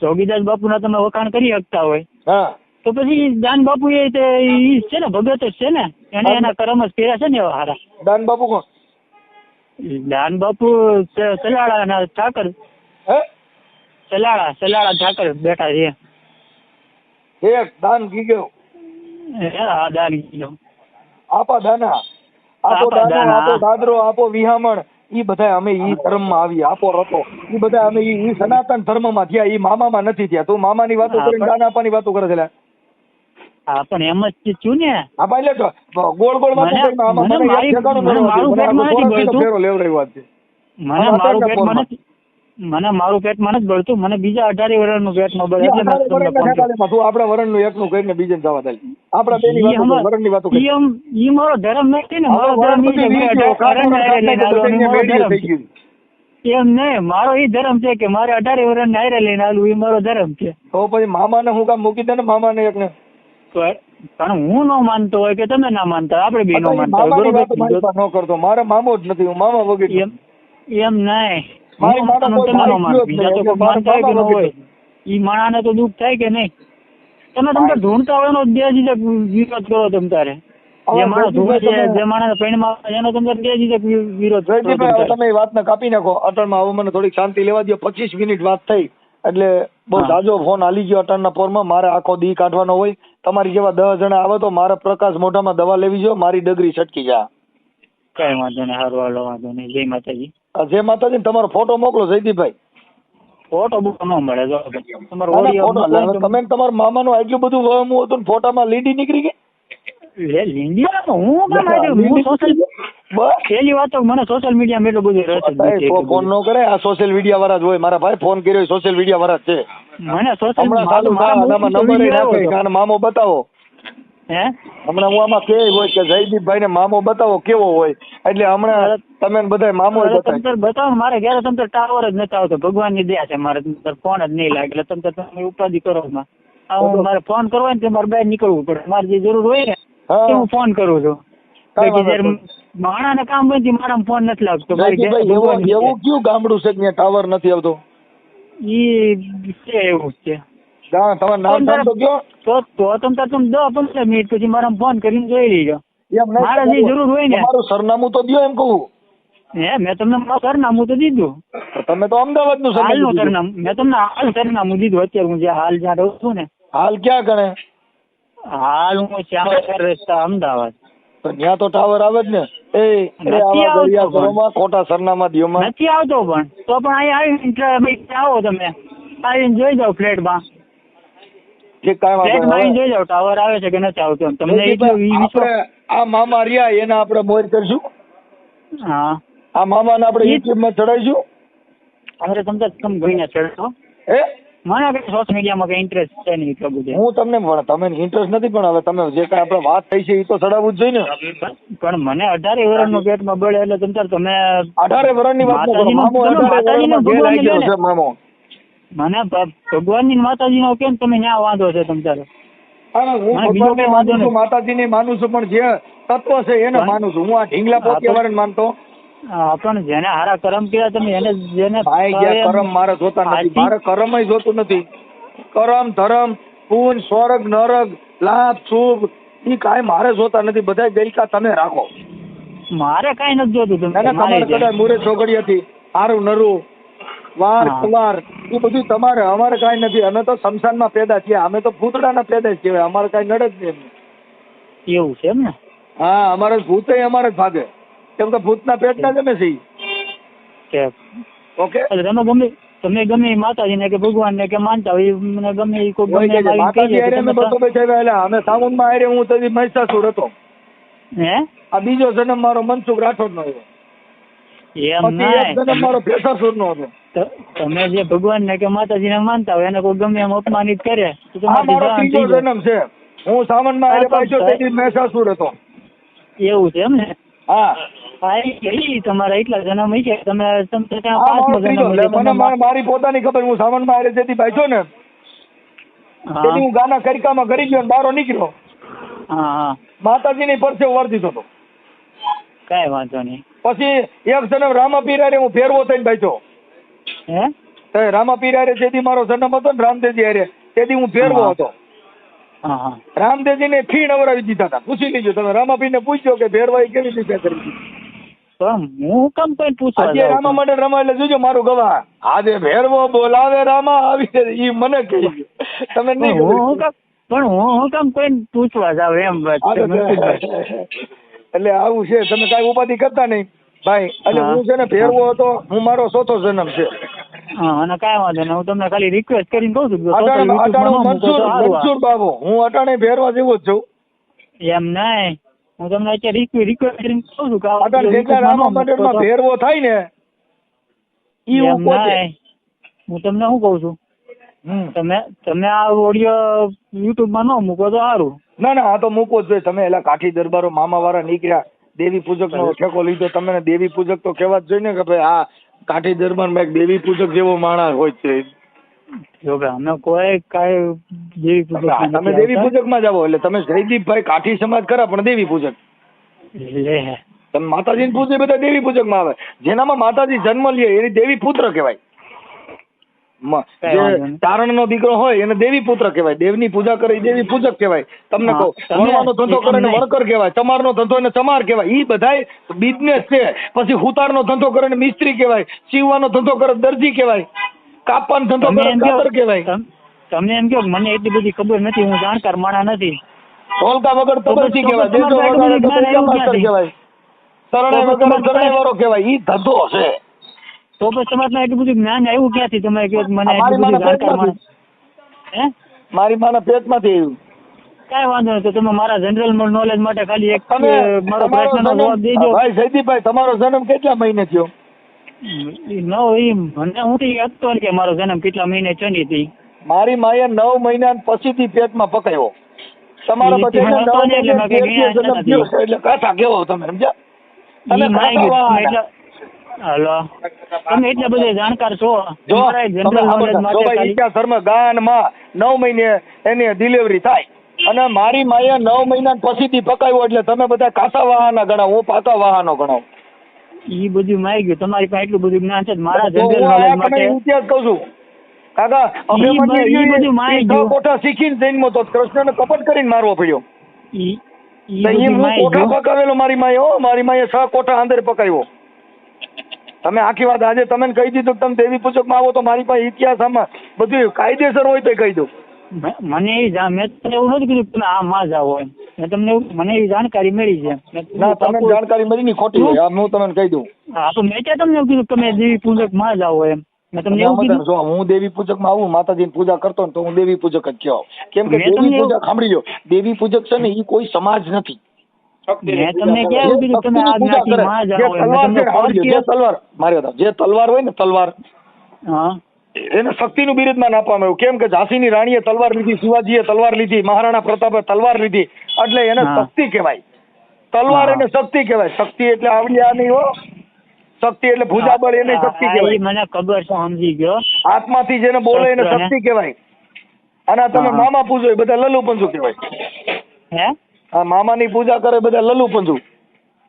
જોગીદાસ બાપુ ના તમે વખાણ કરી શકતા હોય હા તો પછી દાન બાપુ એ છે ને ભગત જ છે ને એને એના કર્મ જ કર્યા છે ને એવા હારા દાન બાપુ કોણ દાન બાપુ સલાળા ના ઠાકર સલાળા ઠાકર બેઠા છે એક દાન ગીગો દાન ગીગો આપા દાના આપો દાદરો આપો વિહામણ ઈ બધા અમે ઈ ધર્મમાં આવી આપો રતો ઈ બધા અમે ઈ સનાતન ધર્મમાં થયા ઈ મામામાં નથી થયા. તું મામાની વાતો કરીને દાન આપવાની વાતો કરે છે. હા પણ એમ જ છું ને. હા ભાઈ એટલે ગોળ ગોળ વાતો કરીને આમાં મને એક ઠેકાણું ફેરો લેવડાવ્યો વાત છે. મને મારું પેટમાં નથી બળતું, મને બીજા 18 વર્ષનું પેટમાં બળે એટલે તું આપણા વરણનું એકનું કહીને બીજે જવા દે. આપણા બેની વાતો વરણની વાતો કરી. ઈ મારો ધર્મ નથી ને. મારો ધર્મ એમ નહીં, મારો ઈ ધર્મ છે કે મારે 18 વર્ષ ને હારે લઈને આલું, ઈ મારો ધર્મ છે. તો પછી મામાને હું કામ મૂકી દે ને મામાને એકને. પણ હું ન માનતો હોય કે તમે ના માનતા, આપણે બે ન માનતા હોય ન કરતો. મારે મામો જ નથી, હું મામા વગર એમ નહીં. ઈ માણસને તો દુઃખ થાય કે નહીં? તમે ઢૂંઢતા હોય એનો બેજીજક વિરોધ કરો. તમ તારે જે માણસ ઢૂંઢે છે, જે માણસ પેણમાં એનો તમે બેજીજક વિરોધ કરો. તમે વાતને કાપી નાખો. અટલમાં હવે મને થોડીક શાંતિ લેવા દો. 25 મિનિટ વાત થઈ એટલે બહુ જાજો ફોન હાલી ગયો અટલના પોરમાં. મારે આખો દી કાઢવાનો હોય. તમારી જેવા 10 જણા આવે તો મારે પ્રકાશ મોઢામાં દવા લેવી જોઈએ. મારી ડગરી છટકી જા. કઈ વાંધો નહીં, સારું હાલો, વાંધો નહીં. જય માતાજી. જય માતાજી. તમારો ફોટો મોકલો જયદીપભાઈ. ફોટો બુક ન મળે. જો તમે તમારા મામાનું આટલું બધું વહમું હતું ને ફોટામાં લીડી નીકળી ગઈ. પેલી વાત તો મને સોશિયલ મીડિયામાં એટલું બધું ફોન નો કરે. આ સોશિયલ મીડિયા વાળા જ હોય. મારા ભાઈ ફોન કર્યો સોશિયલ મીડિયા વાળા છે. મને મામો બતાવો. હમણાં હું આમાં કે હોય કે જયદીપભાઈ ને મામો બતાવો કેવો હોય. એટલે હમણાં તમે બધા મામો બતાવો. મારે ઘરે તમે ટાવર જ નથી આવતો. ભગવાન ની દયા છે. મારે ફોન જ નહીં લાગે એટલે તમે ઉપાધિ કરો. મારે ફોન કરવો ને મારે બહાર નીકળવું પડે. મારે જે જરૂર હોય ને હું ફોન કરું છું. માણા ને કામ હોય મારા ફોન નથી લાગતો. એવું કયું ગામડું છે ત્યાં ટાવર નથી આવતો? ઈ છે એવું છે. તમારું નામ તો કયો? તો તમે 10-15 મિનિટ પછી મારા ફોન કરીને જોઈ લેજો. મારે જે જરૂર હોય ને. મારું સરનામું તો દો એમ કહું. મેં તમને મારું સરનામું તો દીધું. તમે તો અમદાવાદ નું સરનામું મેં તમને હાલ સરનામું દીધું. અત્યારે હું હાલ જ્યાં રહું છું ને. હાલ ક્યાં ગણે? હાલ હું શ્યામનગર રસ્તા અમદાવાદ. તો ત્યાં તો ટાવર આવે જ ને. ખોટા સરનામા દિયોમાં નથી આવતો. પણ તો પણ અહીંયા આવીને આવો તમે આવીને જોઈ જાઓ ફ્લેટમાં. જોઈ જાઓ ટાવર આવે છે કે નથી આવતો. તમને આ મામા રહ્યા એને આપણે મોર કરશું. હા, આ મામા ને આપણે યુટ્યુબ માં ચડાવીશું. અરે તમે ભાઈને ચડશો. મને કઈ સોશિયલ મીડિયામાં કઈ ઇન્ટરેસ્ટ છે નહીં એટલું બધું. હું તમને તમે ઇન્ટરેસ્ટ નથી પણ હવે તમે જે કઈ આપણે વાત થઈ છે એ તો ચડાવવું જ જોઈએ ને. પણ મને 18 વર્ષનું પેટમાં બળે એટલે તમે 18 વર્ષની વાત મામો મને ભગવાન ની માતાજી નો કેમ તમે ન્યા વાંધો છે તમારે? માતાજી ને માનું છું પણ જે તત્વ છે એને માનું છું. હું આ ઢીંગલા પોતિયા માનતો. પણ જેને હારા કર્મ કર્યા તમે એને જેને કર્મ મારે જોતા નથી. મારે કર્મ જોતું નથી. કર્મ ધર્મ પૂન સ્વર્ગ નરક લાભ શુભ એ કાંઈ મારે જોતા નથી. બધા ગઈકા તમે રાખો. મારે કઈ નથી જોતું. તમારે કદાચ મુરે છોકરી હતી સારું નરું વાર કુવાર એ બધું તમારે. અમારે કઈ નથી. અમે તો શમશાનમાં પેદા થયા. અમે તો ભૂતડાના પેદા જ કહેવાય. અમારે કઈ નડે જ નહીં. એવું છે એમ ને? હા, અમારે ભૂત અમારે જ ભાગે. કેમ કે ભૂતના પેટના જ અમે છીએ. ઓકે, તમે ગમે માતાજી ને કે ભગવાન ને કે માનતા હોય મને ગમે અમે સાવનમાં આરે હું તો મહિષાસુર હતો. આ બીજો જન્મ મારો મનસુખ રાઠોડ નો હતો. મારો ભેસાસુર નો હતો. તમે જે ભગવાન ને કે માતાજી ને માનતા હોય એને કોઈ ગમે એમ અપમાનિત કરે તો મારો ત્રીજો જન્મ છે. હું સાવનમાં આરે પાછો તેથી મહિષાસુર હતો. એવું છે એમ ને? હા, તમારા એટલા જન્મ છે. મારી પોતાની ખબર. હું સાવનમાં આરે તેથી પાછો ને હું ગાના કરિકામાં કરી ગયો બારો નીકળ્યો. માતાજી ની પરસે વાર દીધો હતો. કઈ વાંધો નહીં. પછી એક જન્મ રામાપીર હારે હું ફેરવો થઈને બેઠો. રામાપીર હારે જેથી મારો જન્મ હતો ને રામદેવજી હારે તેથી હું ફેરવો હતો. રામદેવજી ને ફી નવરાવી દીધા હતા. પૂછી લીધું તમે રામાપીર ને પૂછ્યો કે ફેરવાઈ કેવી રીતે કરી. હું કેમ કઈ પૂછવા રામા માટે રમા એટલે જોજો મારું ગવા. આજે ભેરવો બોલાવે રામા આવી ઈ મને કહી તમે નહીં. પણ હું કેમ કોઈ પૂછવા જાવ એમ વાત. એટલે આવું છે. તમે કઈ ઉપાધિ કરતા નહીં. ભાઈ એટલે હું છે ને ભેરવો હતો, હું મારો 4થો જન્મ છે. હા, અને કાંઈ વાંધો નહીં, હું તમને ખાલી રિક્વેસ્ટ કરીને કહું છું મનસુર બાબુ, હું અટાણે ભેરવા જેવો જ છું. એમ નહીં, હું તમને અત્યારે રિક્વેસ્ટ કરીને કહું છું કે અટાણે જેટલા રામા મંદિરમાં ભેરવો થાય ને ઈ હું પોતે. હું તમને શું કહું છું, તમે આ ઓડિયો યુટ્યુબ માં ન મૂકો તો સારું. ના ના, આ તો મૂકો જ જોઈએ. તમે એલા કાઠી દરબારો મામા વાળા નીકળ્યા, દેવી પૂજક નો ઠેકો લીધો, તમને દેવી પૂજક તો કહેવા જ જોઈએ ને કે ભાઈ આ કાઠી દરબાર માં એક દેવી પૂજક જેવો માણસ હોય છે. અમે કોઈ કાંઈ દેવી પૂજક, તમે દેવી પૂજક માં જાવ એટલે તમે જયદીપભાઈ કાઠી સમાજ ખરા પણ દેવી પૂજક. તમે માતાજી પૂજે બધા દેવી પૂજક માં આવે. જેનામાં માતાજી જન્મ લે એની દેવી પુત્ર કહેવાય. ચારણ નો દીકરો હોય એને દેવી પુત્ર કહેવાય. દેવની પૂજા કરે દેવી પૂજક કહેવાય. તમને કહું, વણવાનો ધંધો કરે ને વણકર કહેવાય, ચમારનો ધંધો એને ચમાર કહેવાય. ઈ બધાય બિઝનેસ છે. પછી હુતારનો ધંધો કરે ને મિસ્ત્રી કહેવાય, સીવવાનો ધંધો કરે દરજી કહેવાય, કાપવાનો ધંધો કરે કાતર કહેવાય. તમને એમ કહો મને એટલી બધી ખબર નથી, હું જાણકાર માણસ નથી. ઢોલકા વગર તબરજી કહેવાય, દેજો વગર માસ્ટર કહેવાય, શરણાઈ વગર શરણાઈ વાળો કહેવાય. ઈ ધંધો છે. તો પછી સમાજમાં એટલું બધું જ્ઞાન આવ્યું ક્યાંથી? તમે કહો મને એટલું બધું જાણકાર માણસ. મારી માના પેટમાંથી આવ્યું. કાંઈ વાંધો નહીં, તો તમે મારા જનરલ નોલેજ માટે ખાલી એક મારો પ્રશ્નનો જવાબ દેજો. ભાઈ જયદીપભાઈ, તમારો જન્મ કેટલા મહિને થયો? મને હું હતો કે મારો જન્મ કેટલા મહિને ચની. મારી માએ 9 મહિના પછીથી પેટમાં પકાવ્યો. તમારો પછી એટલે કાંઠા કેવો તમે સમજ્યા? હાલો, તમે એટલા બધા જાણકાર છો. ગાનમાં 9 મહિને એની ડિલિવરી થાય અને મારી માએ 9 મહિના પછીથી પકાવ્યો એટલે તમે બધા કાસા વાહના ગણાવો, હું પાકા વાહનો ગણાવું. ઈ બધું માઈ ગયું. તમારી પાસે એટલું બધું જ્ઞાન છે. મારા જનરલ નોલેજ માટે ઇતિહાસ કહું છું કાકા. કોઠા શીખીને જન્મો તો કૃષ્ણને કપટ કરીને મારવો પડ્યો. કોઠા પકાવેલો મારી માએ. મારી માએ 6 કોઠા અંદર પકાવ્યો. તમે આખી વાત આજે તમે કહી દીધું તમે દેવી પૂજક માં આવો તો મારી પાસે ઇતિહાસ આમાં બધું કાયદેસર હોય તો કહી દઉં. મને મેં એવું નથી કીધું તમે આ માં જાવ હોય. મેં તમને મને એવી જાણકારી મળી છે. ના, તમને જાણકારી મળી ની ખોટી હોય. હું તમને કહી દઉં. હા, તો મેં ક્યાં તમને એવું કીધું તમે દેવી પૂજક માં જાવ હોય એમ. મેં તમને એવું કીધું. જો હું દેવી પૂજક માં આવું, માતાજીની પૂજા કરતો ને તો હું દેવી પૂજક જ કહેવાઉં. કેમ કે દેવી પૂજક સાંભળી લો, દેવી પૂજક છે ને એ કોઈ સમાજ નથી. મેં તમને કેવું કીધું તમે આ જ્ઞાતિમાં જાવ. જે તલવાર હોય ને તલવાર, એને શક્તિનું બિરુદમાન આપવામાં આવ્યું. કેમ કે ઝાંસીની રાણીએ તલવાર લીધી, શિવાજીએ તલવાર લીધી, મહારાણા પ્રતાપે તલવાર લીધી, એટલે એને શક્તિ કહેવાય. તલવાર એને શક્તિ કહેવાય. શક્તિ એટલે આવડી આ નહીં હો. શક્તિ એટલે ભુજાબળ એને શક્તિ કહેવાય. મને ખબર છે, સમજી ગયો. આત્માથી જેને બોલે એને શક્તિ કહેવાય. અને તમે મામા પૂજો એ બધા લલુ પંજુ કહેવાય. હે? આ મામાની પૂજા કરે બધા લલુ પંજુ.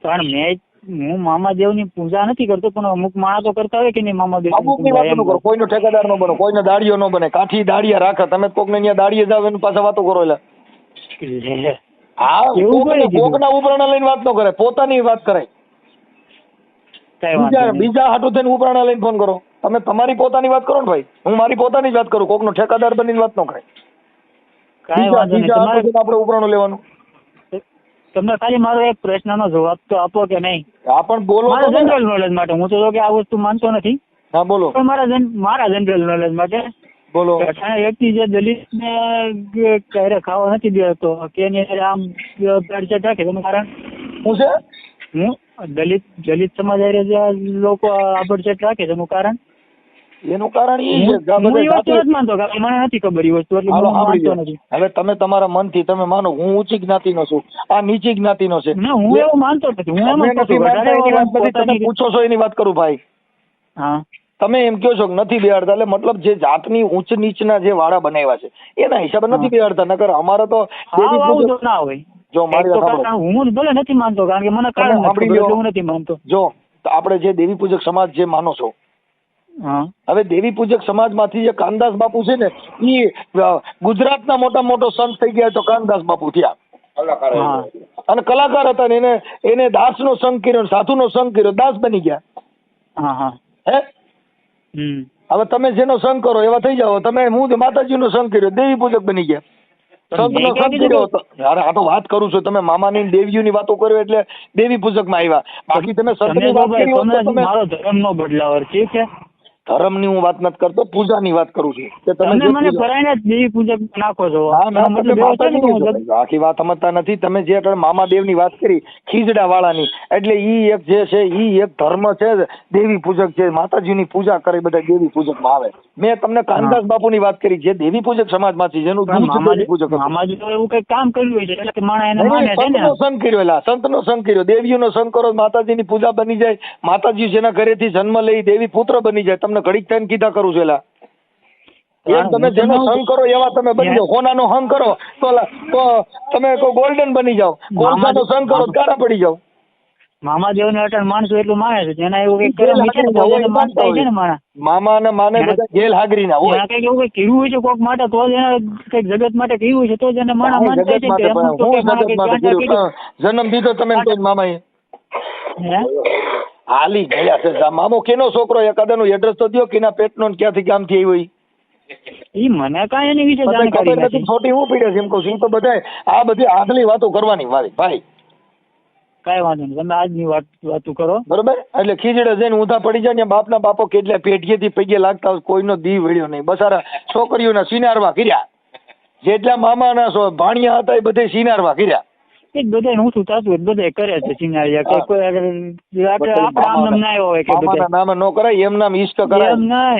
પણ હું મામાદેવની પૂજા નથી કરતો, પણ અમુક માણસો કરતા હોય કે નહીં મામાદેવ. અમુકની વાત ન કરો. કોઈનો ઠેકેદાર ન બનો, કોઈને દાડીઓ ન બને. કાઠી દાડિયા રાખે. તમે કોકને ત્યાં દાડીએ જાવ એની પાસે વાતો કરો. એટલે હા, કોકના ઉપરાણા લઈને વાત ન કરે, પોતાની વાત કરાય. બીજા હાટું થઈને ઉપરાણા લઈને ફોન કરો. તમે તમારી પોતાની વાત કરો ને ભાઈ. હું મારી પોતાની જ વાત કરું. કોકનો ઠેકાદાર બનીને વાત ન કરાય. આપણે ઉપરાણું લેવાનું. તમને ખાલી મારો એક પ્રશ્નનો જવાબ તો આપો કે નહીં? હા, પણ બોલો. મારા જનરલ નોલેજ માટે. હું તો કે આ વસ્તુ માનતો નથી. હા, બોલો. પણ મારા જનરલ નોલેજ માટે બોલો. અઠાણે વ્યક્તિ જે દલિતને ક્યારે ખાવા નથી દેતો કે એની આમ ચર્ચા રાખે તેનું કારણ શું છે? હું દલિત સમાજ જે લોકો આબડચટ રાખે તેનું કારણ? એનું કારણ એ છે માનતો મને નથી ખબર એ વસ્તુ. હવે તમે તમારા મનથી તમે માનો હું ઊંચી જ્ઞાતિનો છું, આ નીચી જ્ઞાતિનો છે. હું એવું માનતો નથી. હું તમે પૂછો છો એની વાત કરું ભાઈ. હા, તમે એમ કહો છો કે નથી બેહાડતા, એટલે મતલબ જે જાતની ઊંચ નીચના જે વાળા બનાવ્યા છે એના હિસાબે નથી બેહાડતા. નકર અમારે તો ના હોય. જો મારી હું ભલે નથી માનતો, કારણ કે મને કારણ હું નથી માનતો. જો આપણે જે દેવી પૂજક સમાજ જે માનો છો, હવે દેવી પૂજક સમાજમાંથી જે કાનદાસ બાપુ છે ને એ ગુજરાતના મોટો સંત થઈ ગયા તો કાનદાસ બાપુ થયા. અને કલાકાર હતા ને એને દાસનો સંગ કર્યો, સાધુનો સંગ કર્યો, દાસ બની ગયા. હે, હવે તમે જેનો સંગ કરો એવા થઈ જાઓ. તમે હું માતાજીનો સંગ કર્યો, દેવી પૂજક બની ગયા. સંતનો સંગ કર્યો હતો. યાર આ તો વાત કરું છું, તમે મામાની દેવીઓની વાતો કર્યો એટલે દેવી પૂજકમાં આવ્યા. બાકી તમે સંતની વાત કરી હોત તો તમે મારો ધર્મ નો બદલાવર ઠીક છે. ધર્મની હું વાત નથી કરતો, પૂજાની વાત કરું છું. તમે મને પરાઈને જ દેવી પૂજક નાખો છો. આખી વાત સમજતા નથી તમે. જે મામા દેવની વાત કરી ખીજડા વાળાની, એટલે ઈ એક જે છે ઈ એક ધર્મ છે, દેવી પૂજક છે, માતાજીની પૂજા કરે બધા દેવી પૂજક માં આવે. મેં તમને કાનદાસ બાપુની વાત કરી જે દેવી પૂજક સમાજમાંથી જેનું દેવી પૂજક મામાજી તો એવું કઈ કામ કર્યું હોય છે એટલે કે માણસ એને માને છે ને. સંગ કર્યો, એલા સંતનો સંગ કર્યો, દેવીઓનો સંગ કરો, માતાજીની પૂજા બની જાય, માતાજી જેના ઘરેથી જન્મ લઈ દેવી પુત્ર બની જાય. તમને ઘડીક થઈને કીધા કરું છું એલા. એમ તમે જેનો સંગ કરો એવા તમે બની જાઓ. સોનાનો સંગ કરો તો તમે ગોલ્ડન બની જાઓ, કોલસાનો સંગ કરો તો કાળા પડી જાઓ. મામાદેવ ને અટણ માણસો એટલું માને છે, જેના એવું કઈક માનતા છે ને માણસ મામા ને માને બધા જેલ હાગરી ના હોય. કઈક એવું કઈ કર્યું હોય છે કોક માટે તો જ એને કઈક જગત માટે કર્યું હોય છે તો જ એને માણસ માનતા છે. જન્મ દીધો તમે મામા હાલી ગયા છે. મામો કેનો છોકરો એકાદાનું એડ્રેસ તો દો, કેના પેટનો ક્યાંથી કામથી આવ્યો ઈ મને કાંઈ એની વિશે જાણકારી નથી. છોટી હું પીડે છે એમ કહું છું. તો બધા આ બધી આગલી વાતો કરવાની મારી ભાઈ. કાંઈ વાંધો નહીં, તમે આજની વાતો કરો બરોબર. એટલે ખીજડે જઈને ઊંધા પડી જાય ને બાપના બાપો કેટલા પેઢીએથી પગે લાગતા હોય, કોઈનો દી વળ્યો નહીં. બસારા છોકરીઓના સિનારવા કર્યા, જેટલા મામાના ભાણિયા હતા એ બધે સિનારવા કર્યા. બધા ઊંચું થતું હોય બધા કરે છે સિનારિયા કે કોઈ આપણે આમ નામ ના આવ્યો હોય કે બધા નામ ન કરાય એમ નામ ઈષ્ટ કરાય એમ ના.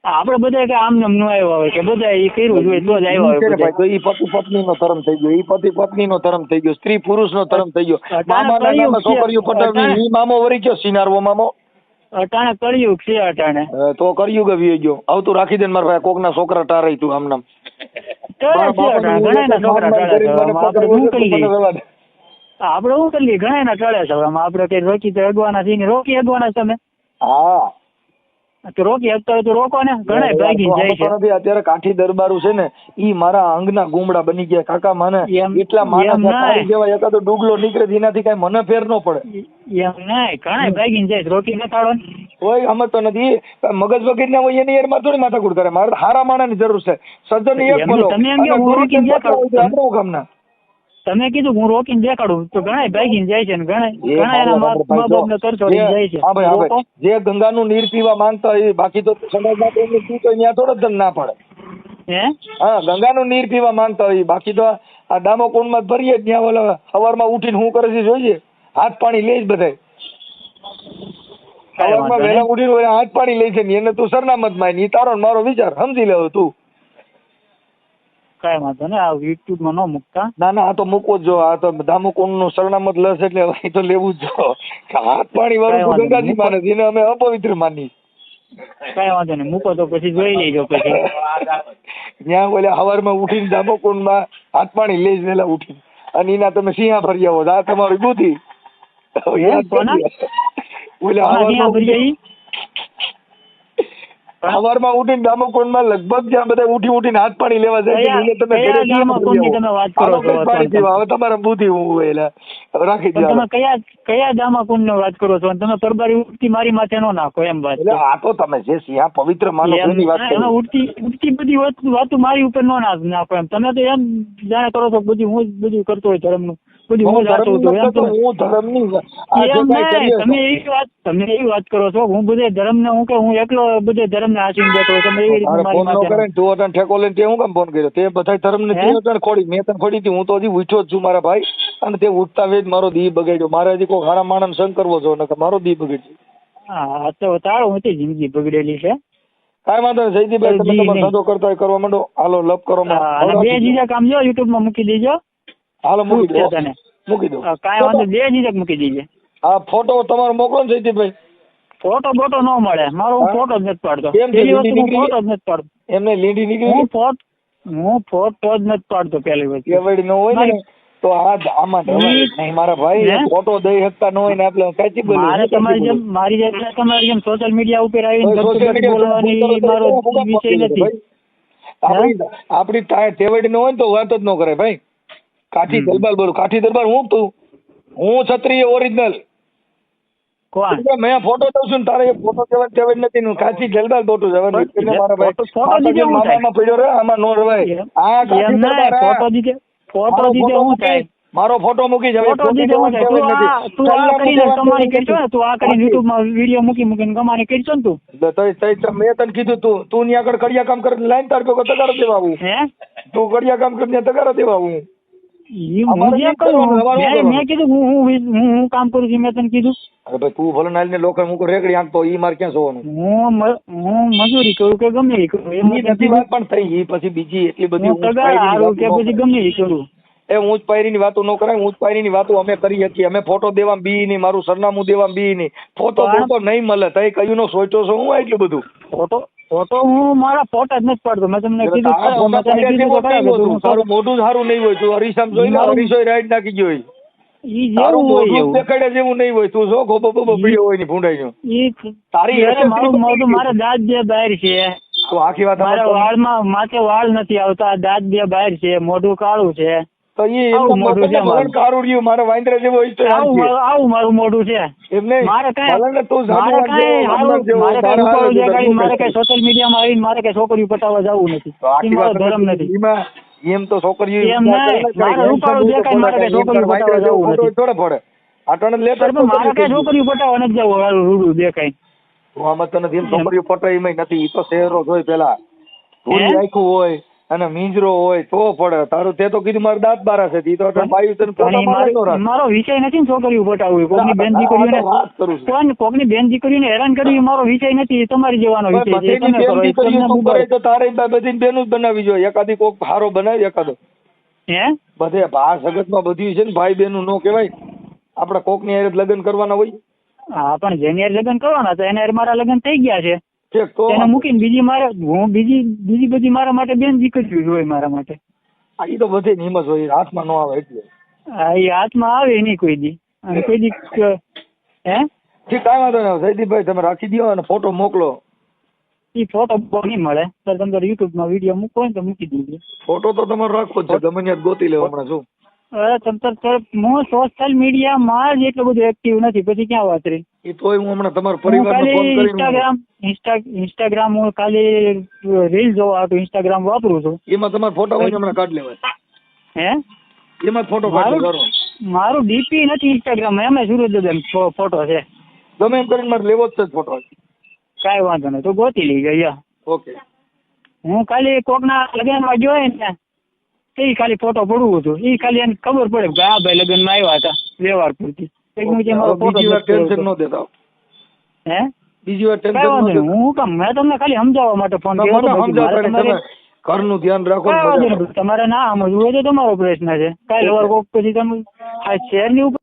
આપણે બધા કે આમ નામ ન આવ્યા હોય કે બધા એ કર્યું જોઈએ તો જ આવ્યા હોય. તો ઈ પતિ પત્નીનો ધર્મ થઈ ગયો, ઈ પતિ પત્નીનો ધર્મ થઈ ગયો, સ્ત્રી પુરુષનો ધર્મ થઈ ગયો. મામાના નામે છોકરીઓ પટાવી ઈ મામો વરી ગયો સિનારવો મામો. અટાણે કળિયુગ છે અટાણે તો કળિયુગ આવી ગયો. આવતું રાખી દે ને મારા ભાઈ કોકના છોકરા ટારાય તું આમ નામ. આપડે શું કરીએ ઘણા ના ટળે છે. આપડે કઈ રોકી તો અગવાના છે, રોકી અગવાના તમે. હા તો રોકી શકતા હોય તો રોકો ને. ઘણા ભાગી જાય છે. અત્યારે કાઠી દરબારું છે ને ઈ મારા અંગના ગુમડા બની ગયા કાકા. મને એટલા માણસ જેવા એકાદો ડુગલો નીકળે એનાથી કઈ મને ફેર ન પડે. એમ નહીં, ઘણા ભાગી જાય રોકી ન થાળો ને. કોઈ સમજતો નથી. મગજ વગર ના હોય એની એરમાં થોડી માથાકૂટ કરે. મારે હારા માણસ ની જરૂર છે. સજ્જન એક બોલો કામના. તમે કીધું હું રોકીને દેખાડું તો ઘણા ભાગીને જાય છે ને ઘણા એના મા બાપ ને કરતો જાય છે. જે ગંગાનું નીર પીવા માંગતા હોય બાકી તો સમાજમાં તો એમને પીતો ત્યાં થોડો જ ના પડે. હા ગંગાનું નીર પીવા માંગતા હોય બાકી તો આ દામોકુંડ માં ભરીએ ત્યાં ઓલા સવારમાં ઉઠીને શું કરે છે જોઈએ. હાથ પાણી લે જ બધા. સવારમાં વહેલા ઉઠીને હાથ પાણી લે છે ને એને તું સરનામત માં એ તારો મારો વિચાર સમજી લેવો તું. કઈ વાંધો ને આ યુટ્યુબ માં ન મૂકતા. ના ના આ તો મૂકવો જ જો. આ તો દામોકુંડ નું સરનામત લસ એટલે એ તો લેવું જ જો. હાથ પાણી વાળું ગંગાજી માને એને અમે અપવિત્ર માની. કઈ વાંધો નહીં મૂકો તો પછી જોઈ લેજો. પછી ત્યાં ઓલા સવારમાં ઉઠીને દામોકુંડ માં હાથ પાણી લઈ વેલા ઉઠીને અને એના તમે સિંહા ફરી આવો. આ તમારી બુદ્ધિ. સવારમાં ઉઠીને દામોકુંડ માં લગભગ જ્યાં બધા ઉઠીને હાથ પાણી લેવા જાય તમે વાત કરો છો. હવે તમારા બુદ્ધિ હું રાખી દો. તમે કયા દામાકુંડ ની વાત કરો છો? તમે પરબારી ઉઠતી મારી માથે નો નાખો એમ વાત. આ તો તમે જે સિંહા પવિત્ર માનો એની વાત કરો. ઉઠતી બધી વાતો મારી ઉપર નો નાખો એમ. તમે તો એમ જાણે કરો છો બધું હું બધું કરતો હોય ધર્મ નું બધું હું જાતો હતો એમ. તમે એવી વાત કરો છો હું બધે ધર્મ ને હું કે હું એકલો બધે ધર્મ ને આચીને બેઠો. તમે એવી રીતે ઠેકો લઈને તે હું કામ ફોન કર્યો? તે બધા ધર્મ ને ખોડી મેં તને ખોડી હતી. હું તો હજી ઉઠ્યો જ છું મારા ભાઈ. અને તે ઉઠતા વેજ મારો દી બગાડ્યો. મારે હજી કોઈ હારા માણસ સંગ કરવો છો ને મારો દી બગડ્યો. હા તો તારો હું જિંદગી બગડેલી છે. કાંઈ વાંધો નહીં જયદીપભાઈ તમે તમારો ધંધો કરતા હોય કરવા માંડો. હાલો લપ કરો. બે જીજા કામ જો યુટ્યુબ માં મૂકી દેજો. હાલો મૂકી દો મૂકી દો. કાંઈ વાંધો બે જીજક મૂકી દેજે. હા ફોટો તમારો મોકલો ને જયદીપભાઈ. ફોટો બોટો ન મળે મારો. હું ફોટો જ નથી પાડતો. ફોટો જ નથી પાડતો. એમને લીંડી નીકળી. હું ફોટો જ નથી પાડતો. પેલી વસ્તુ કેવડી ન હોય ને તો આમાં નહીં મારા ભાઈ. ફોટો દઈ શકતા ન હોય ને આપણે કાચી બોલી. મારે તમારી જેમ તમારી જેમ સોશિયલ મીડિયા ઉપર આવીને બોલવાની મારો વિષય નથી. આપડી તેવડી ન હોય ને તો વાત જ ન કરે ભાઈ. કાઠી દરબાર બોલું. કાઠી દરબાર હું તું હું ક્ષત્રિય ઓરિજિનલ. કોણ મેં ફોટો દઉં છું ને તારે ફોટો જવા જ નથી નું કાચી જલબાલ ફોટો જવાનું મારા ભાઈ ફોટો દીધે હું મામામાં પડ્યો રે આમાં નો રવાય આ ફોટો દીધે હું થાય મારો ફોટો મૂકી જવાય ફોટો દીધે હું થાય તું આ કરીને કમાણી કરશો ને તું આ કરીને YouTube માં વિડીયો મૂકીને કમાણી કરશો ને તું મેં તને કીધું તું ની આગળ કડિયા કામ કરીને લાઈન તાર ભેગો તગારો દેવા આવું હે તું કડિયા કામ કરીને તગારો દેવા આવું મેં કીધું હું કામ કરું છું મેં તને કીધું અરે ભાઈ તું ભલે નાલ ને લોકો મૂકો રેકડી આંકતો ઈ માર ક્યાં જોવાનું હું મજૂરી કરું કે ગમે એ કરું એની બધી વાત પણ થઈ પછી બીજી એટલી બધી કે પછી ગમે એ કરું એ ઊંચ પાયરી ની વાતો ન કરાય ઊંચ પાયરી ની વાતો અમે કરી શકીએ અમે ફોટો દેવા બી નહીં મારું સરનામું દેવા બી નહીં ફોટો તો નહીં મળે તઈ કયું નો સોચ્યો છો હું એટલું બધું ફોટો હું મારા ફોટા જ નથી પાડતો મેં તમને કીધું તારું મોઢું સારું નહીં હોય તું અરીસામ જોઈ ને અરીસો રાઈડ નાખી ગયો તારું મોઢું દેખાડે જેવું નહીં હોય તું જો ખોબો પીડ્યો હોય ને ભૂંડાઈ ગયો તારી મારું મોઢું મારા દાંત બે બહાર છે તો આખી વાત મારા વાળમાં માથે વાળ નથી આવતા દાંત બે બહાર છે મોઢું કાળું છે તો એ કાળું રહ્યું મારે વાંદરા જેવો આવું મારું મોઢું છે એમને મારે કઈ સોશિયલ મીડિયામાં આવીને મારે કઈ છોકરીઓ પટાવવા જવું નથી મારો ધર્મ નથી એમ તો છોકરીઓ મારે કઈ છોકરીઓ પટાવવા નથી જવું રૂડું દેખાય આમાં તો નથી એમ છોકરીઓ પટાઈ નથી એ તો શહેરો જોઈ પેલા આખું હોય અને મીંજરો હોય તો પડે તારું તે તો કીધું મારે દાંત બારા છે મારો વિષય નથી ને છોકરીઓ પટાવવું કોકની બેન દીકરીઓને કોકની બેન દીકરીઓને હેરાન કરવી મારો વિષય નથી તમારી જેવાનો વિષય છે તારે બધી બેનું જ બનાવી જોઈએ એકાદી કોક હારો બનાવી એકાદો હે બધે બાર જગત માં બધી છે ને ભાઈ બેનું નો કેવાય આપડે કોક ની હારે લગ્ન કરવાના હોય હા પણ જેની હારે લગ્ન કરવાના હતા એના હારે મારા લગ્ન થઈ ગયા છે એને મૂકીને બીજી બધી મારા માટે બેન દીકરી હોય મારા માટે એ તો બધે નિયમ જ હોય હાથમાં ન આવે એટલે હા એ હાથમાં આવે નહીં કોઈ દી અને કોઈ દી હે ઠીક કાંઈ વાંધો નહીં જયદીપભાઈ તમે રાખી દો અને ફોટો મોકલો એ ફોટો નહીં મળે તો તમે યુટ્યુબ માં વિડીયો મૂકો ને તો મૂકી દીધો ફોટો તો તમારે રાખવો જ છે ગમે ત્યાં ગોતી લેવો હમણાં શું હું સોશિયલ મીડિયામાં જ એટલું બધું એક્ટિવ નથી પછી ક્યાં વાત રહી એ તોય હું હમણાં તમારા પરિવારને ઇન્સ્ટાગ્રામ હું ખાલી રીલ જોવા હતું ઇન્સ્ટાગ્રામ વાપરું છું એમાં તમારા ફોટા હોય હમણાં કાઢ લેવાય હે એમાં ફોટો કાઢો મારું ડીપી નથી ઇન્સ્ટાગ્રામ એમાં સુરજ ફોટો છે ગમે એમ કરીને મારે લેવો જ છે ફોટો કાંઈ વાંધો નહીં તો ગોતી લઈ ગયા ઓકે હું ખાલી કોકના લગ્નમાં ગયો ને એ ખાલી ફોટો પડવું હતું એ ખાલી એને ખબર પડે કે આ ભાઈ લગ્નમાં આવ્યા હતા વ્યવહાર પૂરતી હું કામ મેં તમને ખાલી સમજાવવા માટે ફોન કર્યો ઘરનું ધ્યાન રાખો તમારે ના સમજવું હોય તો તમારો પ્રશ્ન છે કાલે કોક પછી તમે આ શહેરની ઉપર